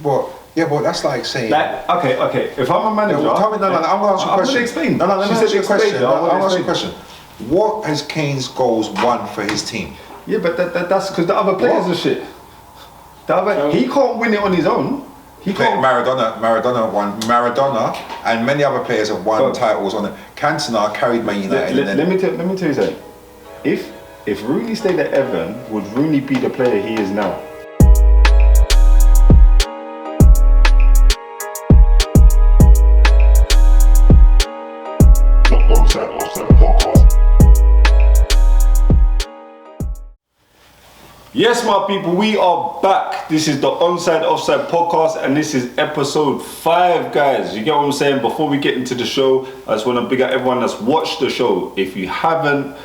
But that's like saying. Like, okay. If I'm a manager, tell me, I'm going to ask you a question. Explain. No, let me ask you a question. I'm I'll ask you a question. What has Kane's goals won for his team? Yeah, but that's because the other players are shit. He can't win it on his own. Maradona won. Maradona and many other players have won titles on it. Cantona carried Man United. Let me tell you something. If Rooney stayed at Everton, would Rooney be the player he is now? Yes, my people, we are back. This is the Onside Offside podcast, and this is episode 5, guys. You get what I'm saying? Before we get into the show, I just want to big up everyone that's watched the show. If you haven't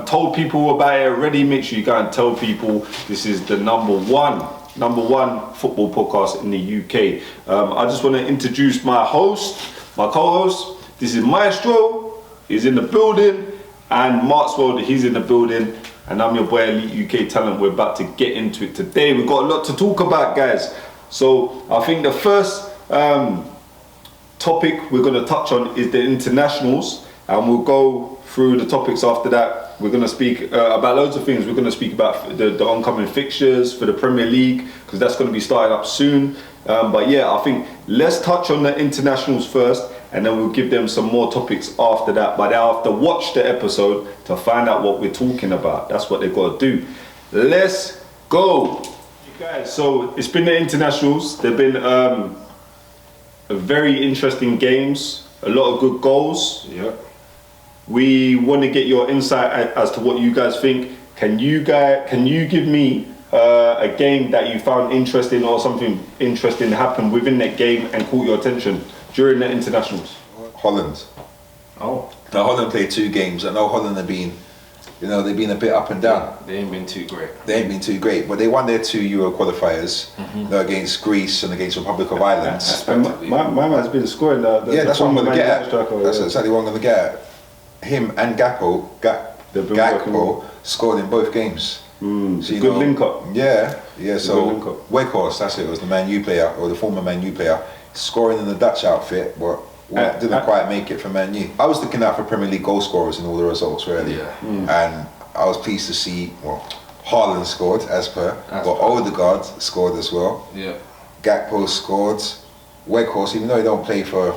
told people about it already, make sure you go and tell people. This is the number one football podcast in the UK. I just want to introduce my co-host. This is Maestro. He's in the building, and Markswell, he's in the building. And I'm your boy Elite UK Talent. We're about to get into it today. We've got a lot to talk about, guys. So I think the first topic we're going to touch on is the internationals, and we'll go through the topics after that. We're going to speak about loads of things. We're going to speak about the oncoming fixtures for the Premier League, because that's going to be starting up soon. But yeah, I think let's touch on the internationals first, and then we'll give them some more topics after that. But they have to watch the episode to find out what we're talking about. That's what they've got to do. Let's go. You guys, so it's been the internationals. They've been very interesting games, a lot of good goals. Yeah. We want to get your insight as to what you guys think. Can you give me a game that you found interesting, or something interesting happened within that game and caught your attention during the internationals? Holland. Oh. Now Holland played 2 games. I know Holland have been, they've been a bit up and down. They ain't been too great. But they won their 2 Euro qualifiers against Greece and against Republic of Ireland. My man's been scoring that's what I'm going to get at. That's exactly what I'm going to get at. Him and Gakpo scored in both games. So good link up. Yeah. So Weghorst, that's it. It was the Man U player, or the former Man U player, scoring in the Dutch outfit, but didn't quite make it for Man U. I was looking out for Premier League goal scorers in all the results, really. Yeah. And I was pleased to see, Haaland scored, but Odegaard scored as well. Yeah. Gakpo scored. Weghorst, even though he don't play for...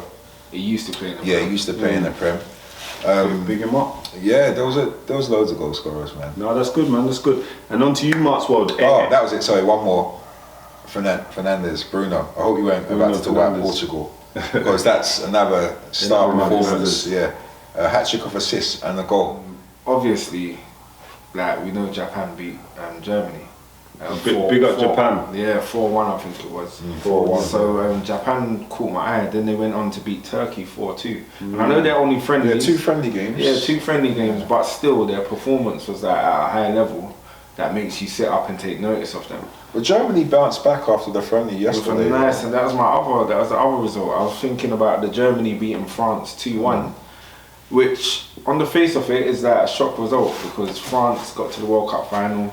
He used to play in the Prem. Yeah, he used to play in the Prem. Big him up. Yeah, there was loads of goal scorers, man. No, that's good, man. That's good. And on to you, Markswell. Oh, that was it. Sorry, one more. Fernandes, Bruno. I hope you weren't about to talk about Portugal, because that's another star performance. Yeah, a hat-trick of assists and a goal. Obviously, like we know, Japan beat Germany. Big up Japan. Yeah, 4-1 I think it was. 4-1. So Japan caught my eye. Then they went on to beat Turkey 4-2. And I know they're only friendlies. Yeah, 2 friendly games. Yeah, 2 friendly games, but still their performance was at a high level that makes you sit up and take notice of them. But Germany bounced back after the friendly yesterday. It was nice, and that was the other result. I was thinking about the Germany beating France 2-1. Which, on the face of it, is that a shock result, because France got to the World Cup final.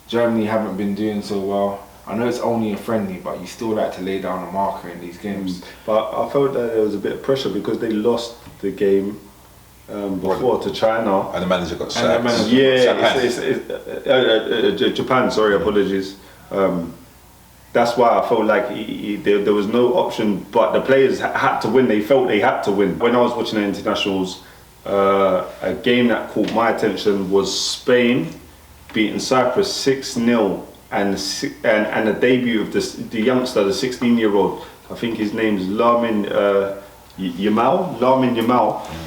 Germany haven't been doing so well. I know it's only a friendly, but you still like to lay down a marker in these games. But I felt that there was a bit of pressure because they lost the game before to China. And the manager got sacked. Japan, sorry, apologies. That's why I felt like there was no option, but the players had to win. They felt they had to win. When I was watching the internationals, a game that caught my attention was Spain beating Cyprus 6-0, and the debut of the youngster, the 16-year-old. I think his name's Lamin Yamal.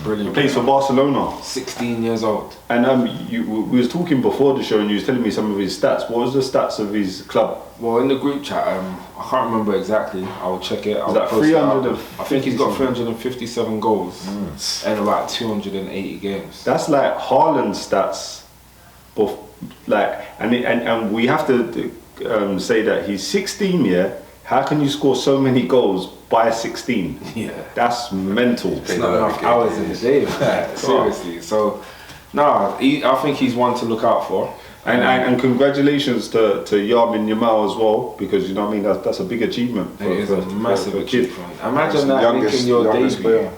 Brilliant. He plays for Barcelona. 16 years old. And we was talking before the show, and you was telling me some of his stats. What was the stats of his club? Well, in the group chat, I can't remember exactly. I'll check it. Is that 300? I think he's got 357 goals and about 280 games. That's like Haaland stats. And we have to say that he's 16. Yeah, how can you score so many goals by 16? Yeah, that's mental. It's not enough hours in the day, man. Seriously. So, I think he's one to look out for. And congratulations to Yamin Yamal as well, because you know what I mean, that's a big achievement. It is a massive kid. achievement. Imagine that making your youngest debut player.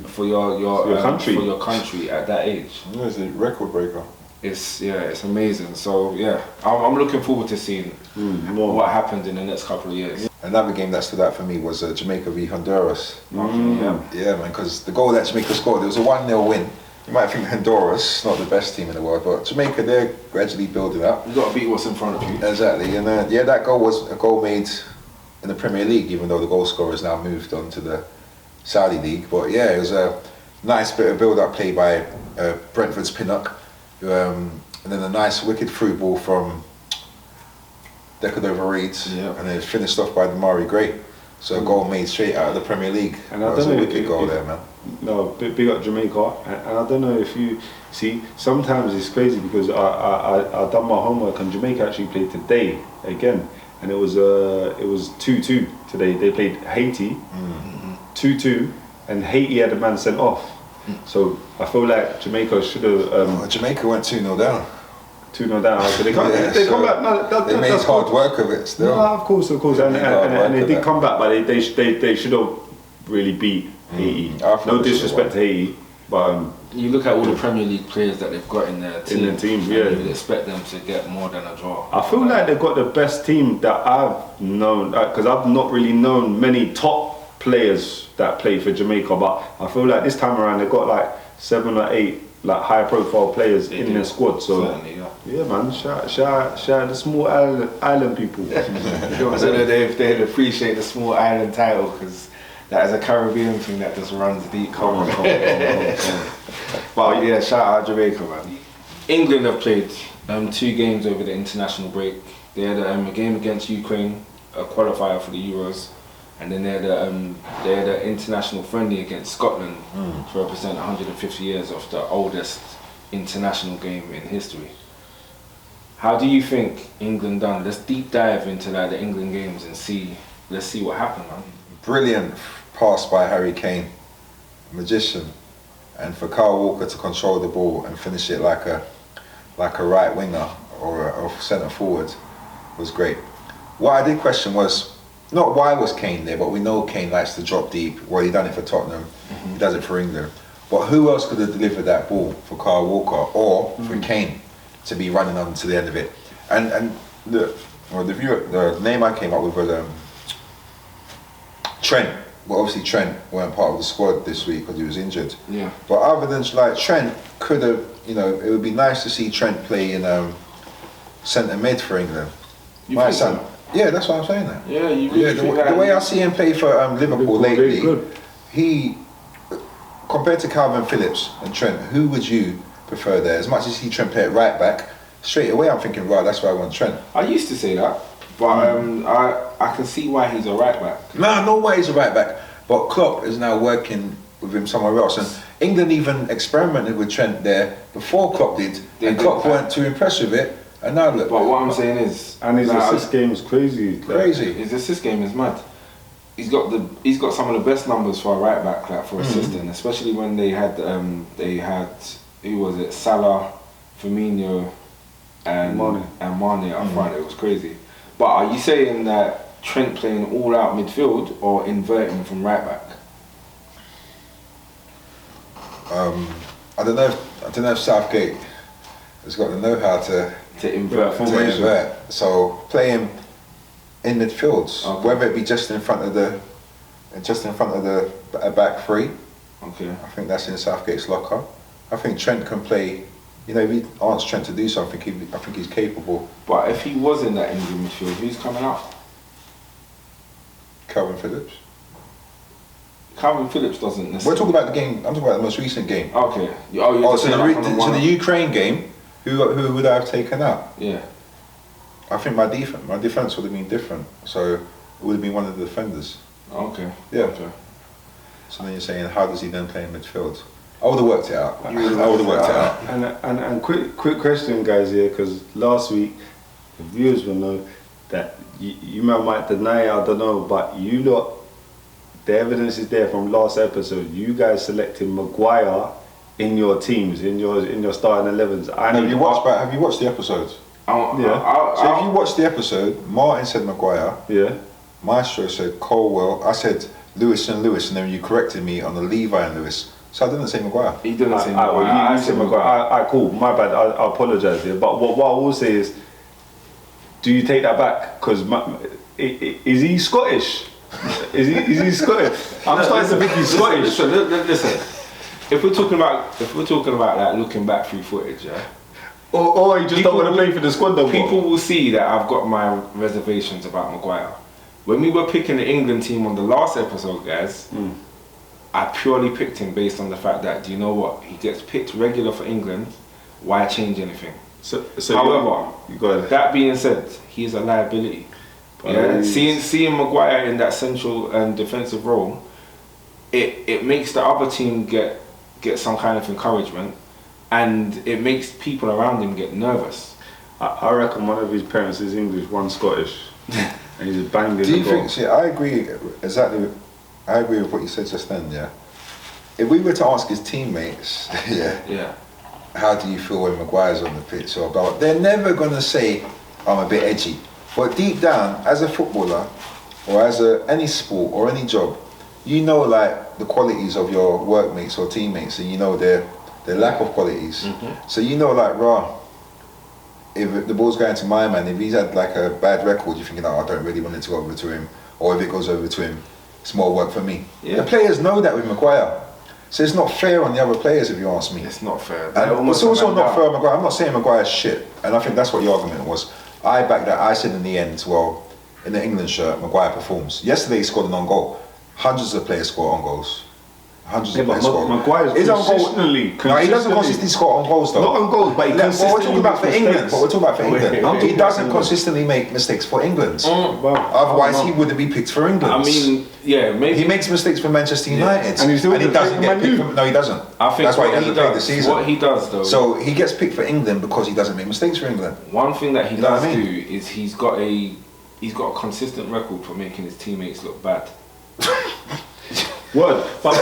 for your country. for your country at that age. Yeah, it's a record breaker. It's amazing. So yeah, I'm looking forward to seeing what happens in the next couple of years. Another game that stood out for me was Jamaica v Honduras. Yeah. Yeah, man, because the goal that Jamaica scored, it was a 1-0 win. You might think Honduras, not the best team in the world, but Jamaica, they're gradually building up. You got to beat what's in front of you. Exactly, and that goal was a goal made in the Premier League, even though the goal scorer has now moved on to the Saudi League. But yeah, it was a nice bit of build-up play by Brentford's Pinnock, and then a nice wicked through ball from Decordova Reed, and then finished off by Damari Gray. So a goal made straight out of the Premier League. And that was a wicked goal there, man. No, big up Jamaica, and I don't know if you see. Sometimes it's crazy because I done my homework, and Jamaica actually played today again, and it was 2-2 today. They played Haiti, 2-2, and Haiti had a man sent off. So I feel like Jamaica should have. Jamaica went 2-0 down. 2-0 down. So they come back. No, they made hard work of it still. No, of course, and they did come back, but they should have really beat Haiti. No disrespect to Haiti, but you look at all the Premier League players that they've got in their team. Yeah, you would expect them to get more than a draw. I feel like they've got the best team that I've known, because I've not really known many top players that play for Jamaica, but I feel like this time around they've got like 7 or 8 like high profile players in their squad. So certainly, yeah, man, shout out the small island people. I don't know if they'd appreciate the small island title, because that is a Caribbean thing that just runs deep. Come on. But yeah, shout out Jamaica, man. England have played 2 games over the international break. They had a game against Ukraine, a qualifier for the Euros, and then they had an international friendly against Scotland to represent 150 years of the oldest international game in history. How do you think England done? Let's deep dive into like the England games and let's see what happened, man. Brilliant pass by Harry Kane, magician, and for Kyle Walker to control the ball and finish it like a right winger or a centre forward was great. What I did question was not why was Kane there, but we know Kane likes to drop deep. Well, he done it for Tottenham, he does it for England. But who else could have delivered that ball for Kyle Walker or for Kane to be running on to the end of it? And the name I came up with was Trent. Well, obviously Trent weren't part of the squad this week because he was injured. Yeah. But other than like Trent could have, it would be nice to see Trent play in centre mid for England. You think so? Yeah, that's what I'm saying. That. Yeah, you really think that? The way I see him play for Liverpool lately, he compared to Calvin Phillips and Trent, who would you prefer there? As much as he Trent play at right back, straight away I'm thinking, right, that's why I want Trent. I used to say that, but I can see why he's a right back. No way he's a right back. But Klopp is now working with him somewhere else, and England even experimented with Trent there before Klopp did, and Klopp weren't too impressed with it. And now look. But what I'm saying is, and his assist game is crazy. His assist game is mad. He's got some of the best numbers for a right back, like for assisting, especially when they had who was it, Salah, Firmino, and Mane up front. It was crazy. But are you saying that Trent playing all out midfield or inverting from right back? I don't know if Southgate has got the know-how to invert formation. So play him in midfields, whether it be just in front of the back three. Okay. I think that's in Southgate's locker. I think Trent can play. If he asks Trent to do something, I think he's capable. But if he was in that England midfield, who's coming out? Calvin Phillips. Calvin Phillips doesn't necessarily. We're talking about the game. I'm talking about the most recent game. Okay. So the Ukraine game. Who would I have taken out? Yeah. I think my defense would have been different. So it would have been one of the defenders. Okay. Yeah. Okay. So then you're saying, how does he then play in midfield? I would have worked it out. I would have worked it out. And quick question, guys, here, because last week the viewers will know that you might deny, I don't know, but you lot, the evidence is there from last episode. You guys selected Maguire in your teams, in your starting 11s. Have you watched the episodes? So if you watch the episode, Martin said Maguire. Yeah. Maestro said Colwell. I said Lewis, and then you corrected me on the Levi and Lewis. So I didn't say Maguire. He didn't say Maguire. You said Maguire. Alright, cool. My bad. I apologise here. But what I will say is, do you take that back? Because is he Scottish? Is he Scottish? I'm starting to think he's Scottish. Listen. If we're talking about like looking back through footage, yeah. Or you just don't want to play for the squad though. People will see that I've got my reservations about Maguire. When we were picking the England team on the last episode, guys, I purely picked him based on the fact that, do you know what? He gets picked regular for England. Why change anything? So however, you got it. That being said, he is a liability. Yeah, seeing Maguire in that central and defensive role, it makes the other team get some kind of encouragement, and it makes people around him get nervous. I reckon one of his parents is English, one Scottish, and he's banged in Do the you goal. think? See, I agree exactly. I agree with what you said just then. Yeah. If we were to ask his teammates, yeah. How do you feel when Maguire's on the pitch or blah, they're never gonna say I'm a bit edgy. But deep down, as a footballer, or as any sport or any job, you know like the qualities of your workmates or teammates, and you know their lack of qualities. Mm-hmm. So you know like, if the ball's going to my man, if he's had like a bad record, you're thinking, oh, I don't really want it to go over to him. Or if it goes over to him, it's more work for me. Yeah. The players know that with Maguire. So it's not fair on the other players, if you ask me. It's not fair. And it's also not fair on Maguire. I'm not saying Maguire's shit, and I think that's what your argument was. I backed that. I said in the end, well, in the England shirt, Maguire performs. Yesterday he scored an on goal. Hundreds of players score on goals. Hundreds of players score. Maguire's consistently. No, he doesn't consistently score on goals though. Not on goals, but he consistently. We're talking about for England. But we're talking about for England. He doesn't consistently make mistakes for England. Otherwise, he wouldn't be picked for England. I mean, yeah, maybe he makes mistakes for Manchester United, and he doesn't get picked. No, he doesn't. I think that's why he hasn't played this season. What he does though. So he gets picked for England because he doesn't make mistakes for England. One thing that he does do is he's got a consistent record for making his teammates look bad. Word, but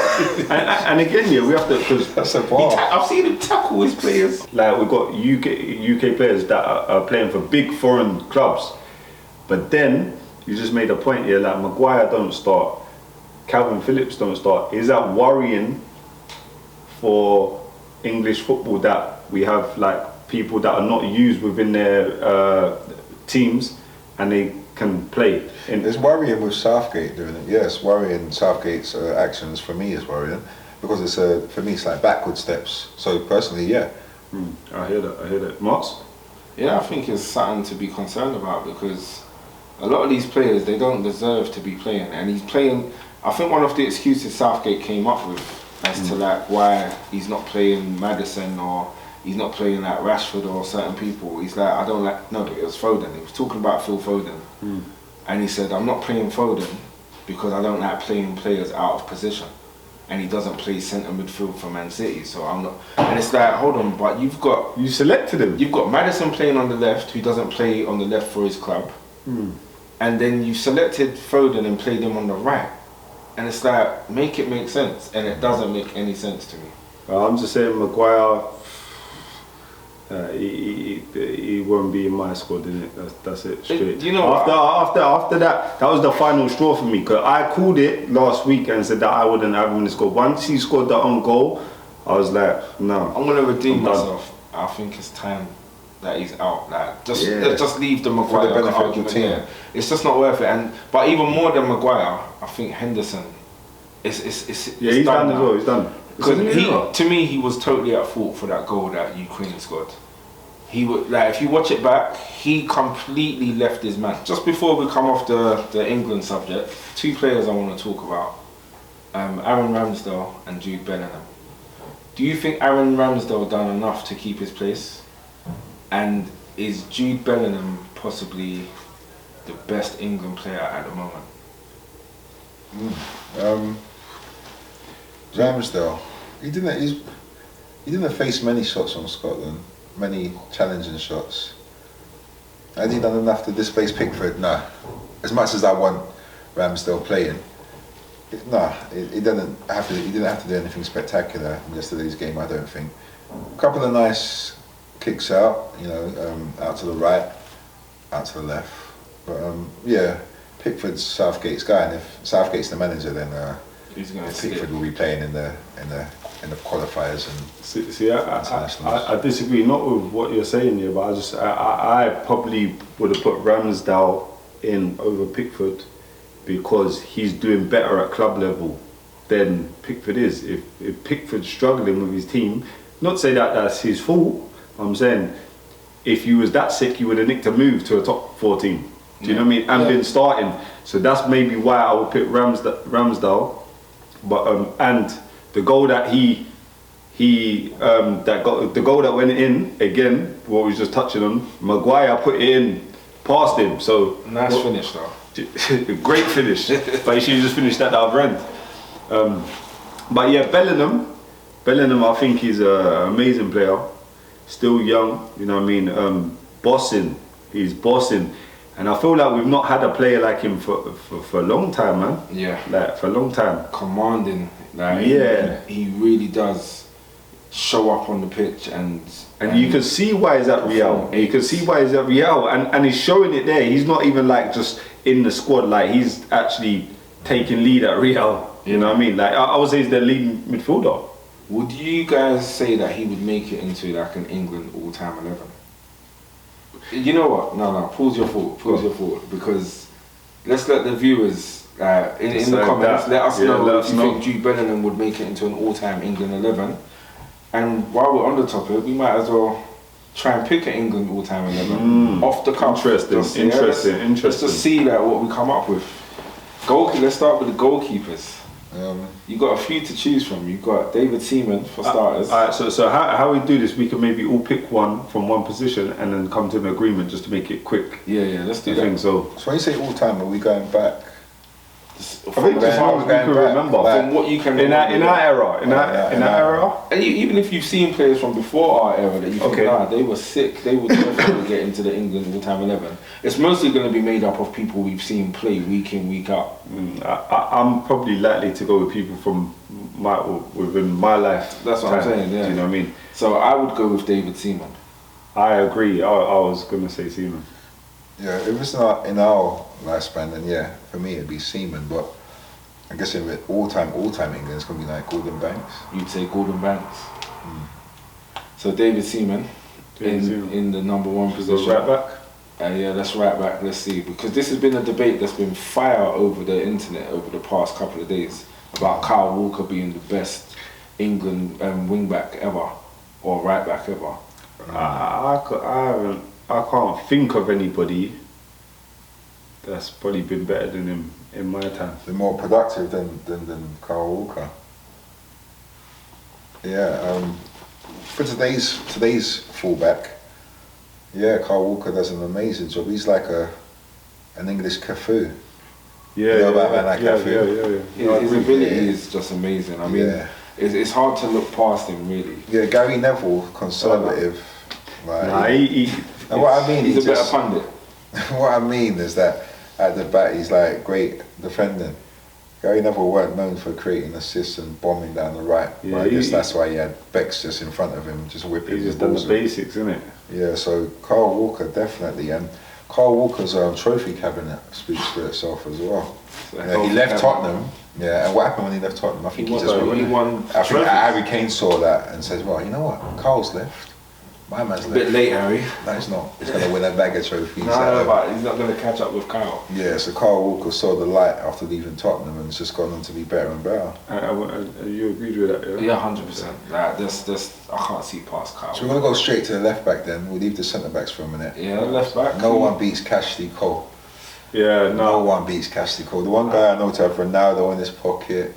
and again, yeah, we have to, because that's a bar. I've seen him tackle his players. Like we've got UK players that are playing for big foreign clubs, but then you just made a point here. Like Maguire don't start, Calvin Phillips don't start. Is that worrying for English football that we have like people that are not used within their teams and they can play? It's worrying with Southgate doing it. Yes, worrying Southgate's actions for me is worrying because for me it's like backward steps. So personally, yeah. I hear that. Marks? Yeah, I think it's something to be concerned about because a lot of these players, they don't deserve to be playing, and he's playing. I think one of the excuses Southgate came up with as to like why he's not playing Maddison or he's not playing like Rashford or certain people. He's like, I don't like. No, it was Foden. He was talking about Phil Foden. And he said, I'm not playing Foden because I don't like playing players out of position. And he doesn't play centre midfield for Man City, so I'm not. And it's like, hold on, but you selected him. You've got Maddison playing on the left, who doesn't play on the left for his club. And then you selected Foden and played him on the right. And it's like, make it make sense. And it doesn't make any sense to me. I'm just saying, Maguire, he won't be in my squad, innit? That's it, straight. You know, after that was the final straw for me, because I called it last week and said that I wouldn't have him in the squad. Once he scored the own goal, I was like, no. I'm gonna redeem myself. I think it's time that he's out. Like, just leave the Maguire for the benefit argument of the team. there. It's just not worth it. But even more than Maguire, I think Henderson. It's he's done as well. He's done. Because to me, he was totally at fault for that goal that Ukraine scored. He would, like, if you watch it back, he completely left his man. Just before we come off the England subject, two players I want to talk about: Aaron Ramsdale and Jude Bellingham. Do you think Aaron Ramsdale done enough to keep his place? And is Jude Bellingham possibly the best England player at the moment? Ramsdale, he didn't face many shots from Scotland, many challenging shots. Has he done enough to displace Pickford? Nah. As much as I want Ramsdale playing, he didn't have to do anything spectacular in yesterday's game, I don't think. A couple of nice kicks out, out to the right, out to the left. But yeah, Pickford's Southgate's guy, and if Southgate's the manager, then Pickford will be playing in the qualifiers and see, I disagree not with what you're saying here, but I probably would have put Ramsdale in over Pickford because he's doing better at club level than Pickford is. If Pickford's struggling with his team, not to say that that's his fault, I'm saying if you was that sick, you would have nicked a move to a top 4 team. Do you know what I mean? And been starting. So that's maybe why I would pick Ramsdale. But and the goal that the goal that went in again, what we was just touching on, Maguire put it in past him. So nice finish though. Great finish, but he should have just finished at the other end. But yeah, Bellingham, I think he's an amazing player. Still young, you know what I mean. He's bossing, and I feel like we've not had a player like him for a long time, man. Yeah, like for a long time. Commanding, he really does show up on the pitch, and you can see why he's at Real. You can see why he's at Real, and he's showing it there. He's not even like just in the squad, like he's actually taking lead at Real. You know what I mean? Like I would say he's their leading midfielder. Would you guys say that he would make it into like an England all-time 11? You know what? No. Pause your thought. Because let's let the viewers in the comments let us know if you think Jude Bellingham would make it into an all-time England 11. And while we're on the topic, we might as well try and pick an England all-time 11 off the cuff. Interesting. Let's just see what we come up with. Let's start with the goalkeepers. You got a few to choose from. You've got David Seaman for starters. Alright, so how we do this? We can maybe all pick one from one position and then come to an agreement just to make it quick. Yeah, let's do that. So when you say all time, are we going back? I think just how we can remember. From what you can remember. In our era. And even if you've seen players from before our era that you think, they were sick, they would definitely get into the England all-time 11. It's mostly going to be made up of people we've seen play week in, week out. I'm probably likely to go with people from within my life. That's what I'm saying, yeah. Do you know what I mean? So I would go with David Seaman. I agree. I was going to say Seaman. Yeah, if it's not in our lifespan, then yeah, for me it'd be Seaman. But I guess if it's all-time England, it's gonna be like Gordon Banks. You'd say Gordon Banks. So David Seaman in the number 1 position. Right back. Yeah, that's right back. Let's see, because this has been a debate that's been fire over the internet over the past couple of days about Kyle Walker being the best England wing back ever or right back ever. I can't think of anybody that's probably been better than him in my time. They're more productive than Kyle Walker. Yeah, for today's fullback, yeah, Kyle Walker does an amazing job. He's like an English Cafu. Yeah, His ability is just amazing. I mean, it's hard to look past him, really. Yeah, Gary Neville, conservative. And what I mean, he's a better pundit. What I mean is that at the back he's like great defending. Gary Neville weren't known for creating assists and bombing down the right. Yeah, I guess that's why he had Bex just in front of him, just whipping. He's just done the basics, isn't it? Yeah, so Kyle Walker definitely, and Kyle Walker's trophy cabinet speaks for itself as well. He left Tottenham. Yeah, and what happened when he left Tottenham? I think he won. I think Harry Kane saw that and said, "Well, you know what? Kyle's left. My man's a bit late, Harry. No, he's not. He's going to win a bag of trophies. But he's not going to catch up with Kyle. Yeah, so Kyle Walker saw the light after leaving Tottenham and it's just gone on to be better and better. You agreed with that, yeah? Yeah, 100%. I can't see past Kyle. So we're going to go straight to the left back then. We'll leave the centre backs for a minute. Yeah, left back. No one beats Cashley Cole. Yeah, no one beats Cashley Cole. The one guy I know to have Ronaldo in his pocket.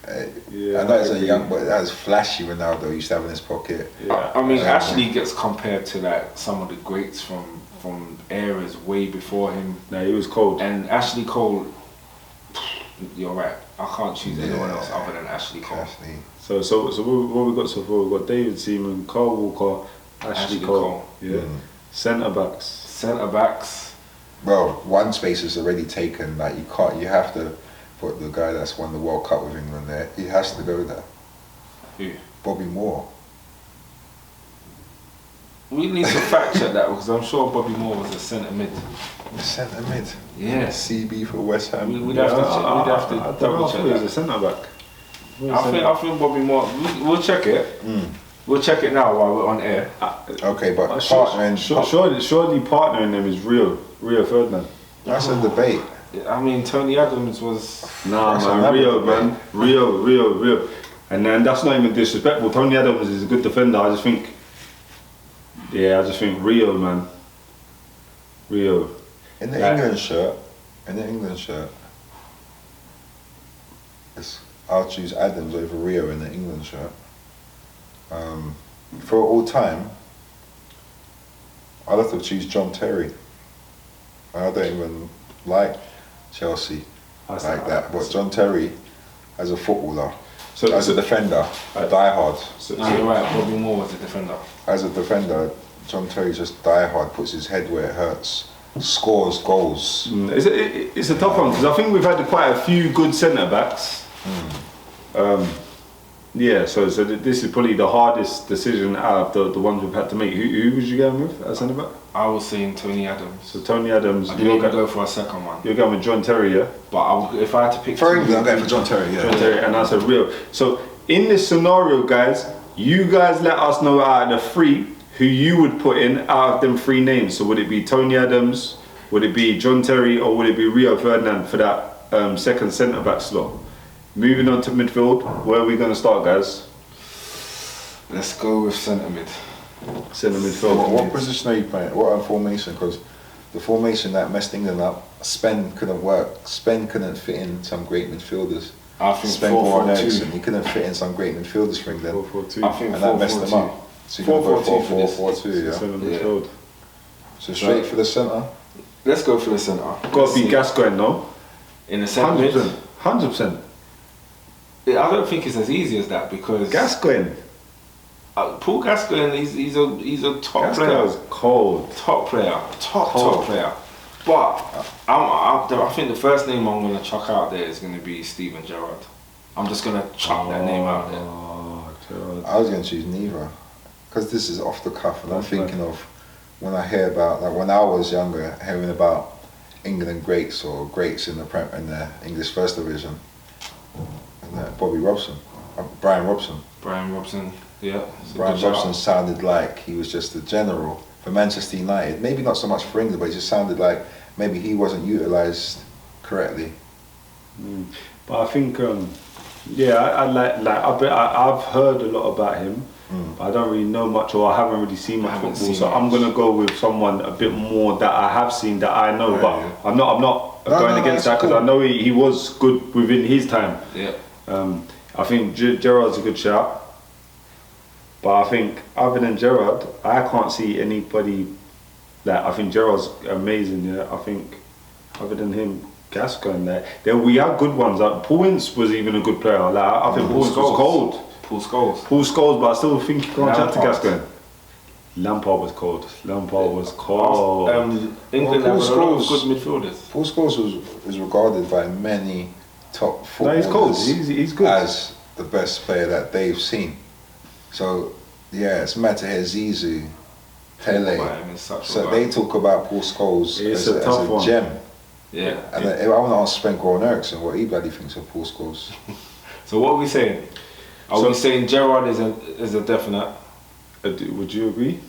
I know it's a young, but that was flashy Ronaldo he used to have in his pocket. Yeah. I mean, Ashley gets compared to like some of the greats from eras way before him. No, he was cold. And Ashley Cole, you're right. I can't choose anyone else other than Ashley Cole. So what we got so far? We got David Seaman, Kyle Walker, Ashley Cole. Yeah. Centre backs. Well, one space is already taken. Like you have to put the guy that's won the World Cup with England there. He has to go there. Who? Bobby Moore. We need to fact check that because I'm sure Bobby Moore was a centre mid. Centre mid. Yeah. CB for West Ham. We'd have to double check He was that. a centre back. I think Bobby Moore. We'll check it. We'll check it now while we're on air. Okay, but partnering. Surely partnering them is Rio Ferdinand. That's a debate. I mean, Tony Adams was. Nah, That's man, another Rio, debate. man, Rio. And then that's not even disrespectful. Tony Adams is a good defender. I just think Rio, man. Rio. In the England shirt, I'll choose Adams over Rio in the England shirt. For all time, I'd have to choose John Terry. I don't even like Chelsea like that, but John Terry, as a footballer, as a defender, a diehard. You're right, Bobby Moore was a defender. As a defender, John Terry just diehard, puts his head where it hurts, scores goals. It's a tough one because I think we've had quite a few good centre backs. Yeah, so this is probably the hardest decision out of the ones we've had to make. Who was you going with as centre back? I was saying Tony Adams. So Tony Adams. I didn't even go for a second one. You're going with John Terry, yeah? But if I had to pick For England, I'm going for John Terry, yeah. John Terry, and that's a Rio. So in this scenario, guys, you guys let us know out of the three who you would put in out of them three names. So would it be Tony Adams, would it be John Terry, or would it be Rio Ferdinand for that second centre back slot? Moving on to midfield, where are we going to start, guys? Let's go with centre mid. Centre midfield. What position are you playing? What formation? Because the formation that messed England up, Spen couldn't work. Spen couldn't fit in some great midfielders. I think Spen 4-4-2. he couldn't fit in some great midfielders for England. 4-4-2. I think And that messed them up. So you can go 4-4-2, yeah. Centre midfield. So straight for the centre. Let's go for the centre. Got to be Gascoigne, no? In the centre mid. 100%. I don't think it's as easy as that because Gascoigne. Paul Gascoigne, he's a top player. Gascoigne's cold. Top player. Top player. But I think the first name I'm going to chuck out there is going to be Steven Gerrard. I'm just going to chuck that name out there. Gerrard. I was going to choose neither. Because this is off the cuff and I'm thinking of when I hear about, like when I was younger, hearing about England greats or greats in the English First Division. And Bobby Robson, Brian Robson. Yeah. Brian Robson sounded like he was just a general for Manchester United. Maybe not so much for England, but it just sounded like maybe he wasn't utilised correctly. But I think, I've heard a lot about him, but I don't really know much, or I haven't really seen much football. So I'm gonna go with someone a bit more that I have seen, that I know. Right, but yeah. I'm not going against that because I know he was good within his time. Yeah. I think Gerrard's a good shout. But I think other than Gerrard, I can't see anybody that I think Gerrard's amazing. Yeah, I think other than him, Gascoigne. There we had good ones. Like Paul Ince was even a good player. Like I think Paul Ince was cold. Paul Scholes. Paul Scholes, but I still think you can't chat to Lampard. Gascoigne. Lampard was cold. England Paul have a lot of Scholes- good midfielders. Paul Scholes was regarded by many top No, footballers he's cold. He's good. as the best player that they've seen. So yeah, it's mad to hear Zizou, Pele. So they talk about Paul Scholes It's as a tough as a one. gem. Yeah. And I want to ask Sven Goran Eriksson what he bloody thinks of Paul Scholes. So what are we saying? Are we saying Gerrard is a definite? Would you agree?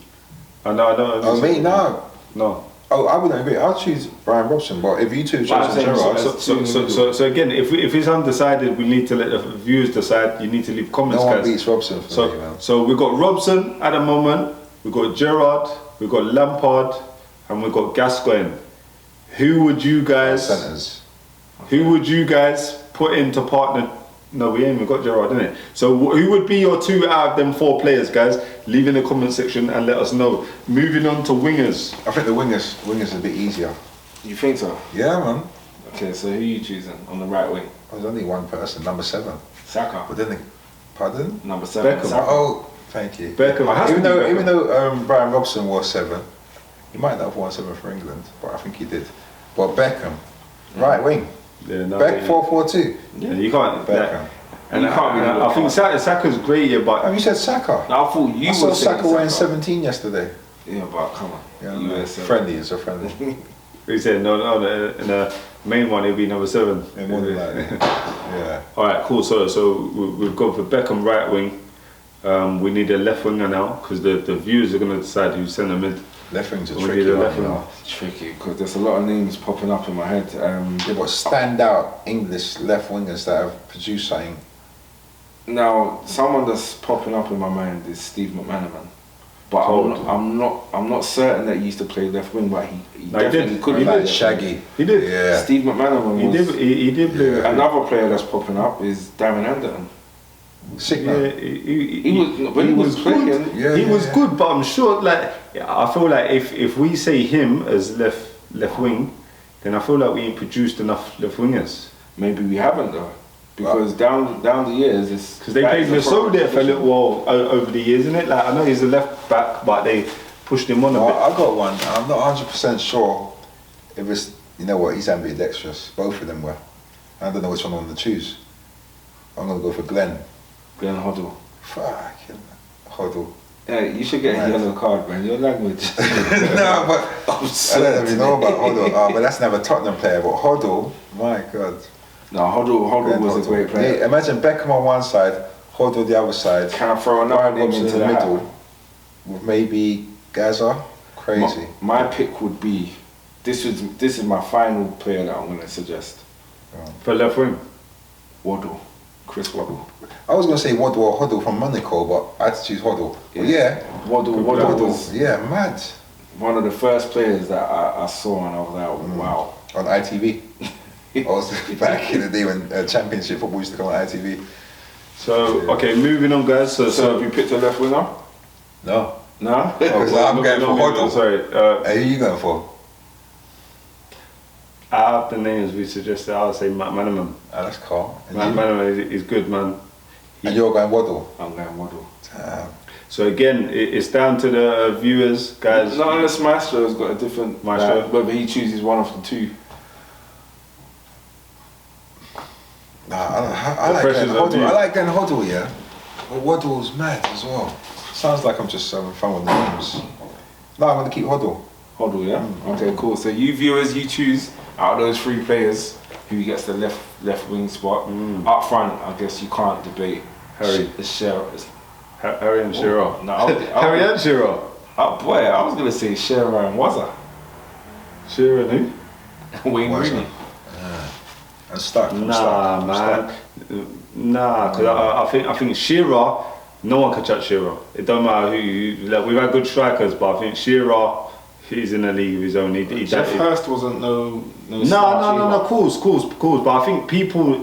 I know. Oh, me? No. No. Oh, I wouldn't agree. I'll choose Brian Robson, but if you two choose But I'm saying Gerrard, So again, if it's undecided, we need to let the viewers decide. You need to leave comments, no one guys. beats Robson for me, man. So we've got Robson at the moment, we've got Gerrard, we've got Lampard, and we've got Gascoigne. Who would you guys put into partner? No, we ain't even got Gerrard, innit? So who would be your two out of them four players, guys? Leave in the comment section and let us know. Moving on to wingers. I think the wingers are a bit easier. You think so? Yeah, man. Okay, so who are you choosing on the right wing? There's only one person, number 7. Saka. But then, pardon? Number 7. Beckham. Saka. Oh, thank you. Beckham. It has to be Beckham. Even though Brian Robson was 7, he might not have won 7 for England, but I think he did. But Beckham, right wing, Yeah, no, Beck 4-4-2. Yeah, you can't. Beckham. And You can't really I think Saka's great, yeah, but Oh, you said Saka. No, I thought you I saw were saying Saka wearing 17 yesterday. Yeah, but come on. Yeah, US friendly, it's a friendly. He said no, in the main one it'll be number 7. Yeah, more than that. Yeah. All right, cool. So we've gone for Beckham right wing. We need a left winger now because the viewers are going to decide who's centre mid. Left wing's a We tricky need a one, left you wing. know. It's tricky because there's a lot of names popping up in my head. Yeah, but standout English left wingers that have produced something. Now, someone that's popping up in my mind is Steve McManaman, but I'm not certain that he used to play left wing, but he No, he definitely did. could He play did. left Shaggy. He did. Yeah. wing. Steve McManaman He was. did. He did play. Yeah. Another player that's popping up is Darren Anderton. Sick Yeah, man. He was playing. Yeah, he yeah, was yeah. good, but I'm sure. Like, I feel like if we say him as left wing, then I feel like we ain't produced enough left wingers. Maybe we haven't though, because down the years, it's Because they played Lasso there for a little while over the years, isn't it? Like, I know he's a left back, but they pushed him on a No, bit. I got one. I'm not 100% sure if it's, you know what, he's ambidextrous. Both of them were. I don't know which one I'm going to choose. I'm going to go for Glenn. Glenn Hoddle. Fucking Hoddle. Yeah, you should get a yellow card, man. Your language. No, but I don't even know about Hoddle. Oh, but that's never Tottenham player. But Hoddle, my God. No, Hoddle Glenn was a Hoddle. great player. Yeah, imagine Beckham on one side, Hoddle the other side. Can I throw another Brian name Robson into in the the middle middle? with maybe Gaza. Crazy. My pick would be this is my final player that I'm going to suggest. For left wing. Waddle, Chris Waddle. I was going to say Waddle or Hoddle from Monaco, but I had to choose Hoddle. But yeah, Waddle was yeah, mad. one of the first players that I saw, and I was like, wow. On ITV. I was back in the day when Championship football used to come on ITV. So okay, moving on, guys. So have you picked a left winger? No. No. Because I'm going for Hoddle. Sorry. Hey, who you going for? Out of the names we suggested, I would say Matt Manaman. Ah, that's calm. And, Matt you? Manaman is good, man. And you're going Waddle? I'm going Waddle. Damn. So again, it's down to the viewers, guys. Not unless Maestro's got a different Maestro. whether he chooses one of the two. Nah, I The like pressure's going on Hoddle. you. I like going Hoddle, yeah. But Waddle's mad as well. Sounds like I'm just having fun with the names. No, I'm going to keep Hoddle. Hoddle, yeah? Okay, cool. So you viewers, you choose out of those 3 players who gets the left wing spot. Up front, I guess you can't debate Harry. Harry and Shearer. No, Harry and Shearer. Oh boy, I was gonna say Shearer and Wazza. Shearer and who? Wayne Wazza. Rooney. I'm stuck. I'm Nah, stuck. I'm man. stuck. Nah, because I think Shearer, no one can touch Shearer. It don't matter who you, like, we've had good strikers, but I think Shearer, he's in a league of his own. Jeff Hurst wasn't no. No, course. But I think people,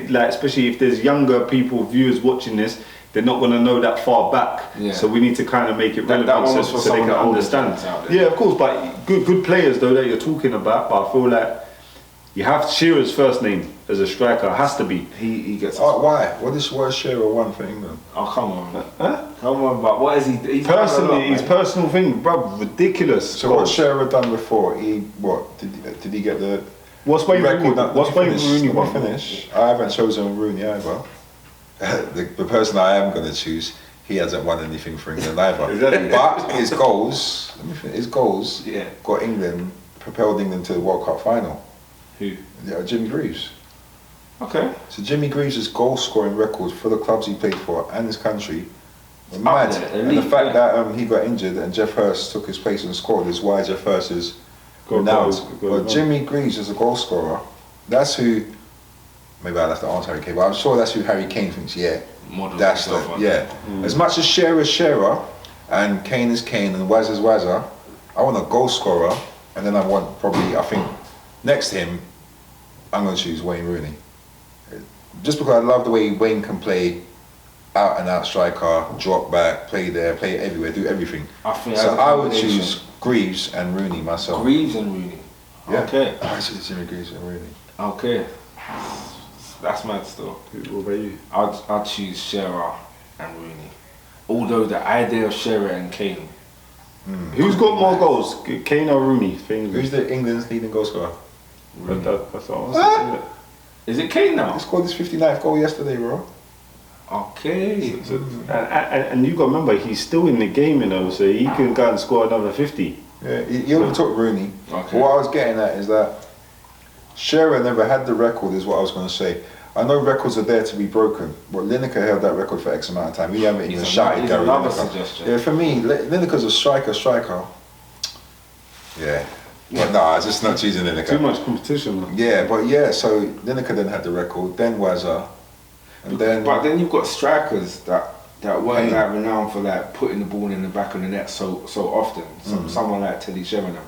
like, especially if there's younger people, viewers watching this, they're not going to know that far back. Yeah. So we need to kind of make it relevant that one was for so they some can of the older understand. fans out there. Yeah, of course, but good players though that you're talking about. But I feel like you have Shearer's first name as a striker. Has to be. He gets. Oh, why? What is Shearer won for England? Oh come on, Huh? come on, but what is he? He's done a lot, Personally, his man. personal thing, bro, ridiculous. So what's Shearer done before? Did he get the What's Wayne Rooney? record? What's Wayne Rooney Let won? me finish. I haven't chosen Rooney either. the person I am going to choose, he hasn't won anything for England either. Exactly. But his goals, his goals, Yeah. got England, propelled England to the World Cup final. Who? Yeah, Jimmy Greaves. Okay. So Jimmy Greaves' goal scoring record for the clubs he played for and his country were mad. there, And the elite, fact yeah. that he got injured and Jeff Hurst took his place and scored is why Jeff Hurst is Got renowned. goals, got But goals. Jimmy Greaves is a goal scorer. That's who. Maybe I'll have to answer Harry Kane, but I'm sure that's who Harry Kane thinks. Yeah, Model that's himself on. yeah. As much as Shearer is Shearer, and Kane is Kane, and Waz is Wazza, I want a goal scorer, and then I want probably, I think next to him, I'm going to choose Wayne Rooney. Just because I love the way Wayne can play out and out striker, drop back, play there, play everywhere, do everything. I think So as a I would combination- choose Greaves and Rooney myself. Greaves and Rooney. Yeah. Okay. I choose Jimmy Greaves and Rooney. Okay. That's mad still. What about you? I'd choose Shearer and Rooney. Although the idea of Shearer and Kane. Who's got more goals, Kane or Rooney? For England? Who's the England's leading goal scorer? That's what I was Is it Kane now? He scored his 59th goal yesterday, bro. Okay. And you got to remember, he's still in the game, you know, so he can go and score another 50. Yeah, you overtook Rooney. Okay. What I was getting at is that Shearer never had the record, is what I was going to say. I know records are there to be broken, but Lineker held that record for X amount of time. We haven't even shouted Gary another Lineker. suggestion. Yeah, for me, Lineker's a striker. Yeah. But no, I was just not choosing Lineker. Too much competition, man. Yeah, but so Lineker then had the record, then Wazza, and then... But then you've got strikers that weren't like renowned for like putting the ball in the back of the net so often. Someone like Teddy Sheringham,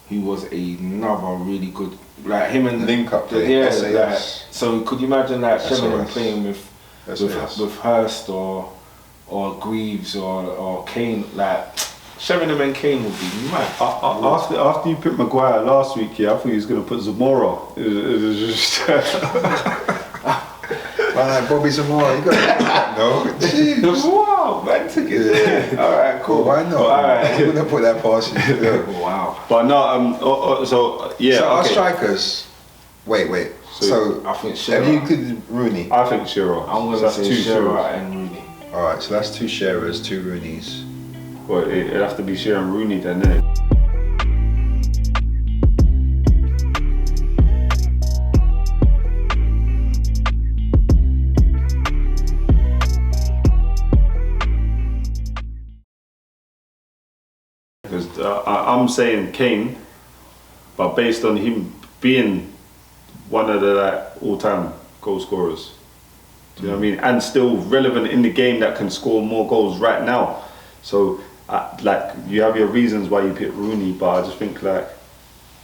who was another really good, like him and link up there. Yeah, SAS. like, so could you imagine like Sheringham SAS. playing with Hurst or Greaves or Kane? Like Sheringham and Kane would be mad. After you picked Maguire last week, I thought he was going to put Zamora. It was just... Man, Bobby Zamora, you got that? No, jeez. Wow, man, took it. Yeah. All right, cool. Well, why not? All right. I'm gonna put that past you. Yeah. Wow. But no, so yeah. So our okay. strikers. Wait. So I think Shearer. have you included Rooney? I think Shearer. I'm gonna say two Shearer Shearers. and Rooney. All right, so that's 2 Shearers, 2 Rooneys. Well, it'd have to be Shearer and Rooney then, innit? Because I'm saying Kane, but based on him being one of the all-time goal scorers, do you know what I mean? And still relevant in the game that can score more goals right now. So, like, you have your reasons why you pick Rooney, but I just think, like,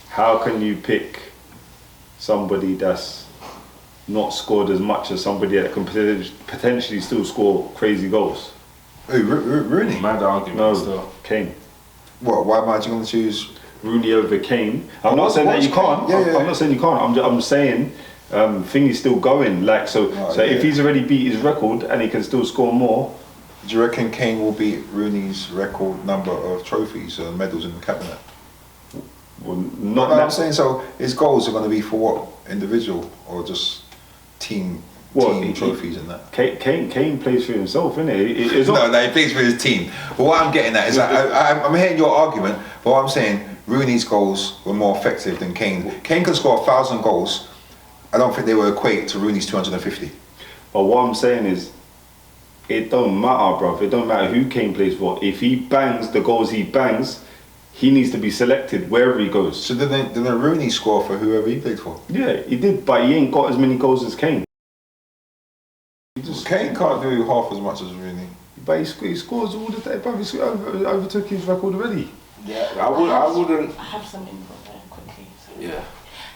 how can you pick somebody that's not scored as much as somebody that can potentially still score crazy goals? Who, Rooney? Mad argument No, still. Kane. What? Why am I going to choose? Rooney over Kane. I'm not saying that you can't. I'm not saying you can't. I'm saying thing is still going. Like so. If he's already beat his record and he can still score more. Do you reckon Kane will beat Rooney's record number of trophies or medals in the cabinet? Well, No, I'm saying so. His goals are going to be for what? Individual or just team trophies and that? Kane plays for himself, innit? No, he plays for his team. But what I'm getting at is that I'm hearing your argument, but what I'm saying, Rooney's goals were more effective than Kane. Kane can score 1,000 goals. I don't think they will equate to Rooney's 250. But what I'm saying is, it don't matter, bruv. It don't matter who Kane plays for. If he bangs the goals he bangs, he needs to be selected wherever he goes. So didn't Rooney score for whoever he played for? Yeah, he did, but he ain't got as many goals as Kane. Kane can't do half as much as Rooney. But he scores all the time, bruv. He overtook his record already. Yeah, I wouldn't. I have some input there quickly. So Yeah.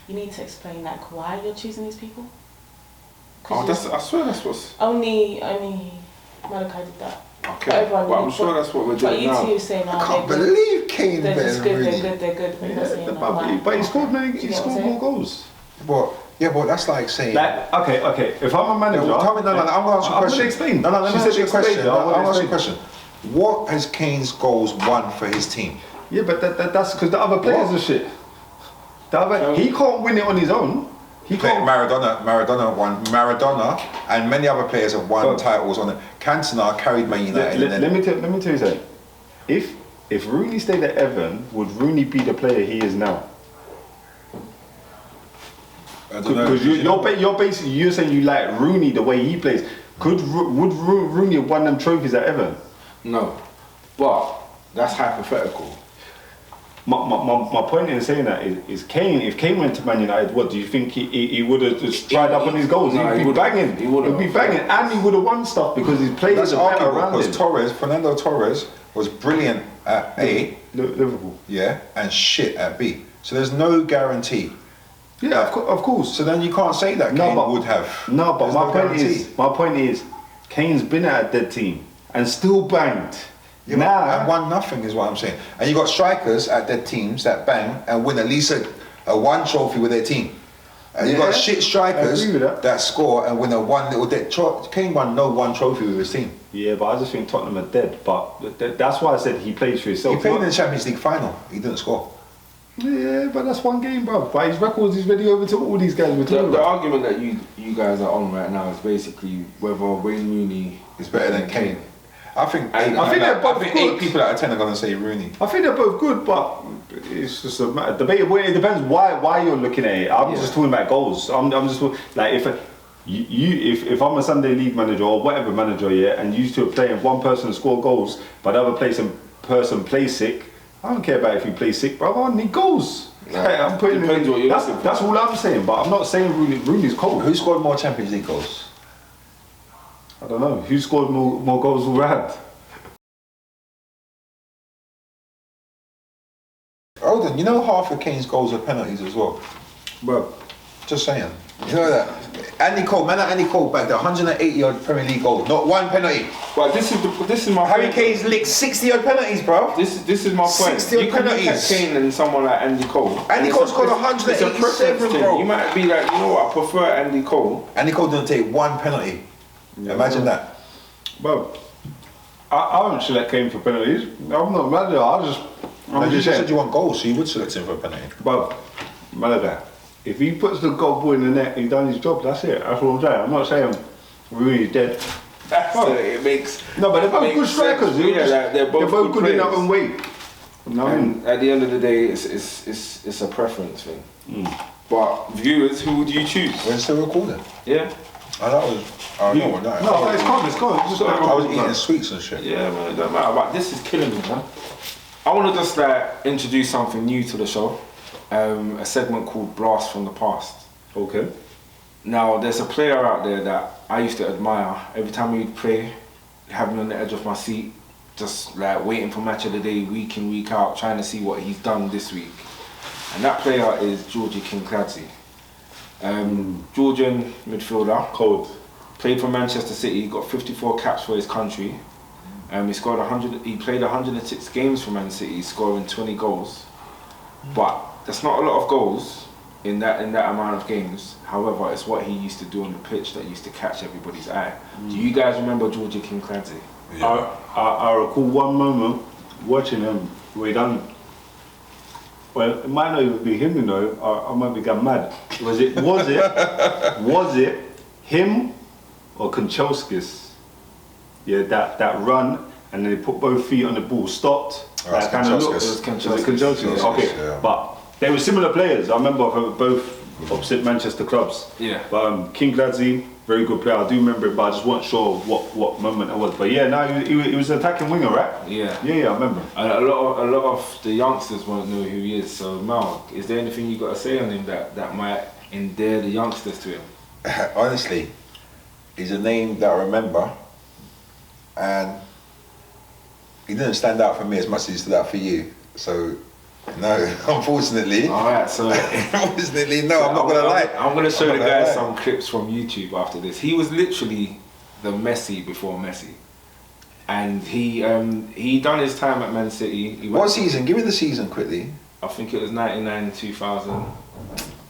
You need to explain like why you're choosing these people. Oh, I swear that's what's. Only Malachi did that. Okay. But I'm sure that's what we're But doing you now. two say now I can't believe Kane they're better just than good, Rooney. they're good. But you're not saying why. But he scored many. Do you He get what I'm scored saying? more goals. But that's like saying. Like, okay. If I'm a manager, No, tell me, no, I'm going to ask you a question. I'm going to explain. No, let me She ask said you a question. explain. I'm going to ask you a explain. question. What has Kane's goals won for his team? Yeah, but that's because the other players What? are shit. He can't win it on his own. He can't. Maradona won. Maradona and many other players have won titles on it. Cantona carried Man United. Let me tell you something. If Rooney stayed at Everton, would Rooney be the player he is now? I don't know. Because you're basically saying you like Rooney the way he plays. Would Rooney have won them trophies at Everton? No, but that's hypothetical. My point in saying that is Kane. If Kane went to Man United, what do you think he would have just dried up on his goals? No, He'd be banging. He would be banging, and he would have won stuff because his players That's are better arguable around because him. Fernando Torres was brilliant at A, Liverpool. yeah, and shit at B. So there's no guarantee. Yeah, of course. So then you can't say that Kane would have. No, but There's my point is, Kane's been at a dead team and still banged. Yeah, and won nothing is what I'm saying. And you got strikers at their teams that bang and win at least a one trophy with their team. And you got shit strikers I agree with that. score and win a one little dead. Kane won no one trophy with his team. Yeah, but I just think Tottenham are dead. But that's why I said he plays for himself. He played in the Champions League final. He didn't score. Yeah, but that's one game, bro. But his records is really over to all these guys we're talking The about. argument that you guys are on right now is basically whether Wayne Rooney It's better than Kane. I think they're both good. 8 people out of 10 are gonna say Rooney. I think they're both good, but it's just a matter debatable. It depends why you're looking at it. I'm just talking about goals. I'm just like if I'm a Sunday league manager or whatever manager, and you two are playing, one person score goals, but the other person plays sick. I don't care about if you play sick, bro. I need goals. Yeah. I'm putting Depends what you're that's looking for. that's all I'm saying. But I'm not saying Rooney's cold. Who scored more Champions League goals? I don't know. Who scored more goals all round? Hold on, you know half of Kane's goals are penalties as well. Bro, Just saying. You know that? Andy Cole back there, 180 odd Premier League goals, not one penalty. Well, this is my Harry point. Kane's licked 60 odd penalties, bro. This is my point. 60 odd You can look at penalties. Kane and someone like Andy Cole. Andy Cole scored It's a 187, preference thing. bro. You might be like, you know what, I prefer Andy Cole. Andy Cole didn't take one penalty. Imagine that. bro, I don't select Kane for penalties. I'm not mad at it. I'm You just just said saying. you want goals, so you would select him for a penalty. Bro, Malaga, if he puts the goal ball in the net, he's done his job. That's it. That's what I'm saying. I'm not saying Rooney's dead. It makes No, but they're both makes good strikers. sense. Yeah, like, they're both good in their players. own way. You know what I mean? And at the end of the day, it's a preference thing. But viewers, who would you choose? We're still recording. Yeah. I don't know what that. No, it's calm. It's calm. It's just I was eating sweets and shit. Yeah, man, it don't matter. But this is killing me, man. I want to just introduce something new to the show. A segment called Blast from the Past. Okay. Now, there's a player out there that I used to admire. Every time we'd play, have me on the edge of my seat, just like waiting for match of the day, week in, week out, trying to see what he's done this week. And that player is Georgi Kinkladze. Georgian midfielder. Cold. Played for Manchester City, got 54 caps for his country. He scored 100. He played 106 games for Man City, scoring 20 goals. But that's not a lot of goals in that amount of games. However, it's what he used to do on the pitch that used to catch everybody's eye. Do you guys remember Georgi Kinkladze? Yeah. I recall one moment watching him where he done. Well, it might not even be him, you know. I might be getting mad. Was it him or Kanchelskis? Yeah, that run, and then they put both feet on the ball, stopped. Oh, That kind of look. Kanchelskis. Was it Kanchelskis? Kanchelskis, Okay, yeah. but they were similar players. I remember both opposite Manchester clubs. Yeah. But Kinkladze, very good player. I do remember it, but I just wasn't sure what moment it was. But yeah, no, he was an attacking winger, right? Yeah. Yeah, I remember. And a lot of the youngsters won't know who he is. So Mal, is there anything you got to say on him that might endear the youngsters to him? Honestly, he's a name that I remember, and he didn't stand out for me as much as he stood out for you. So, no, unfortunately. All right, so Unfortunately, no, I'm not gonna lie. I'm gonna show I'm the not gonna guys lie. some clips from YouTube after this. He was literally the Messi before Messi, and he done his time at Man City. He What went- season? Give me the season quickly. I think it was 99-2000.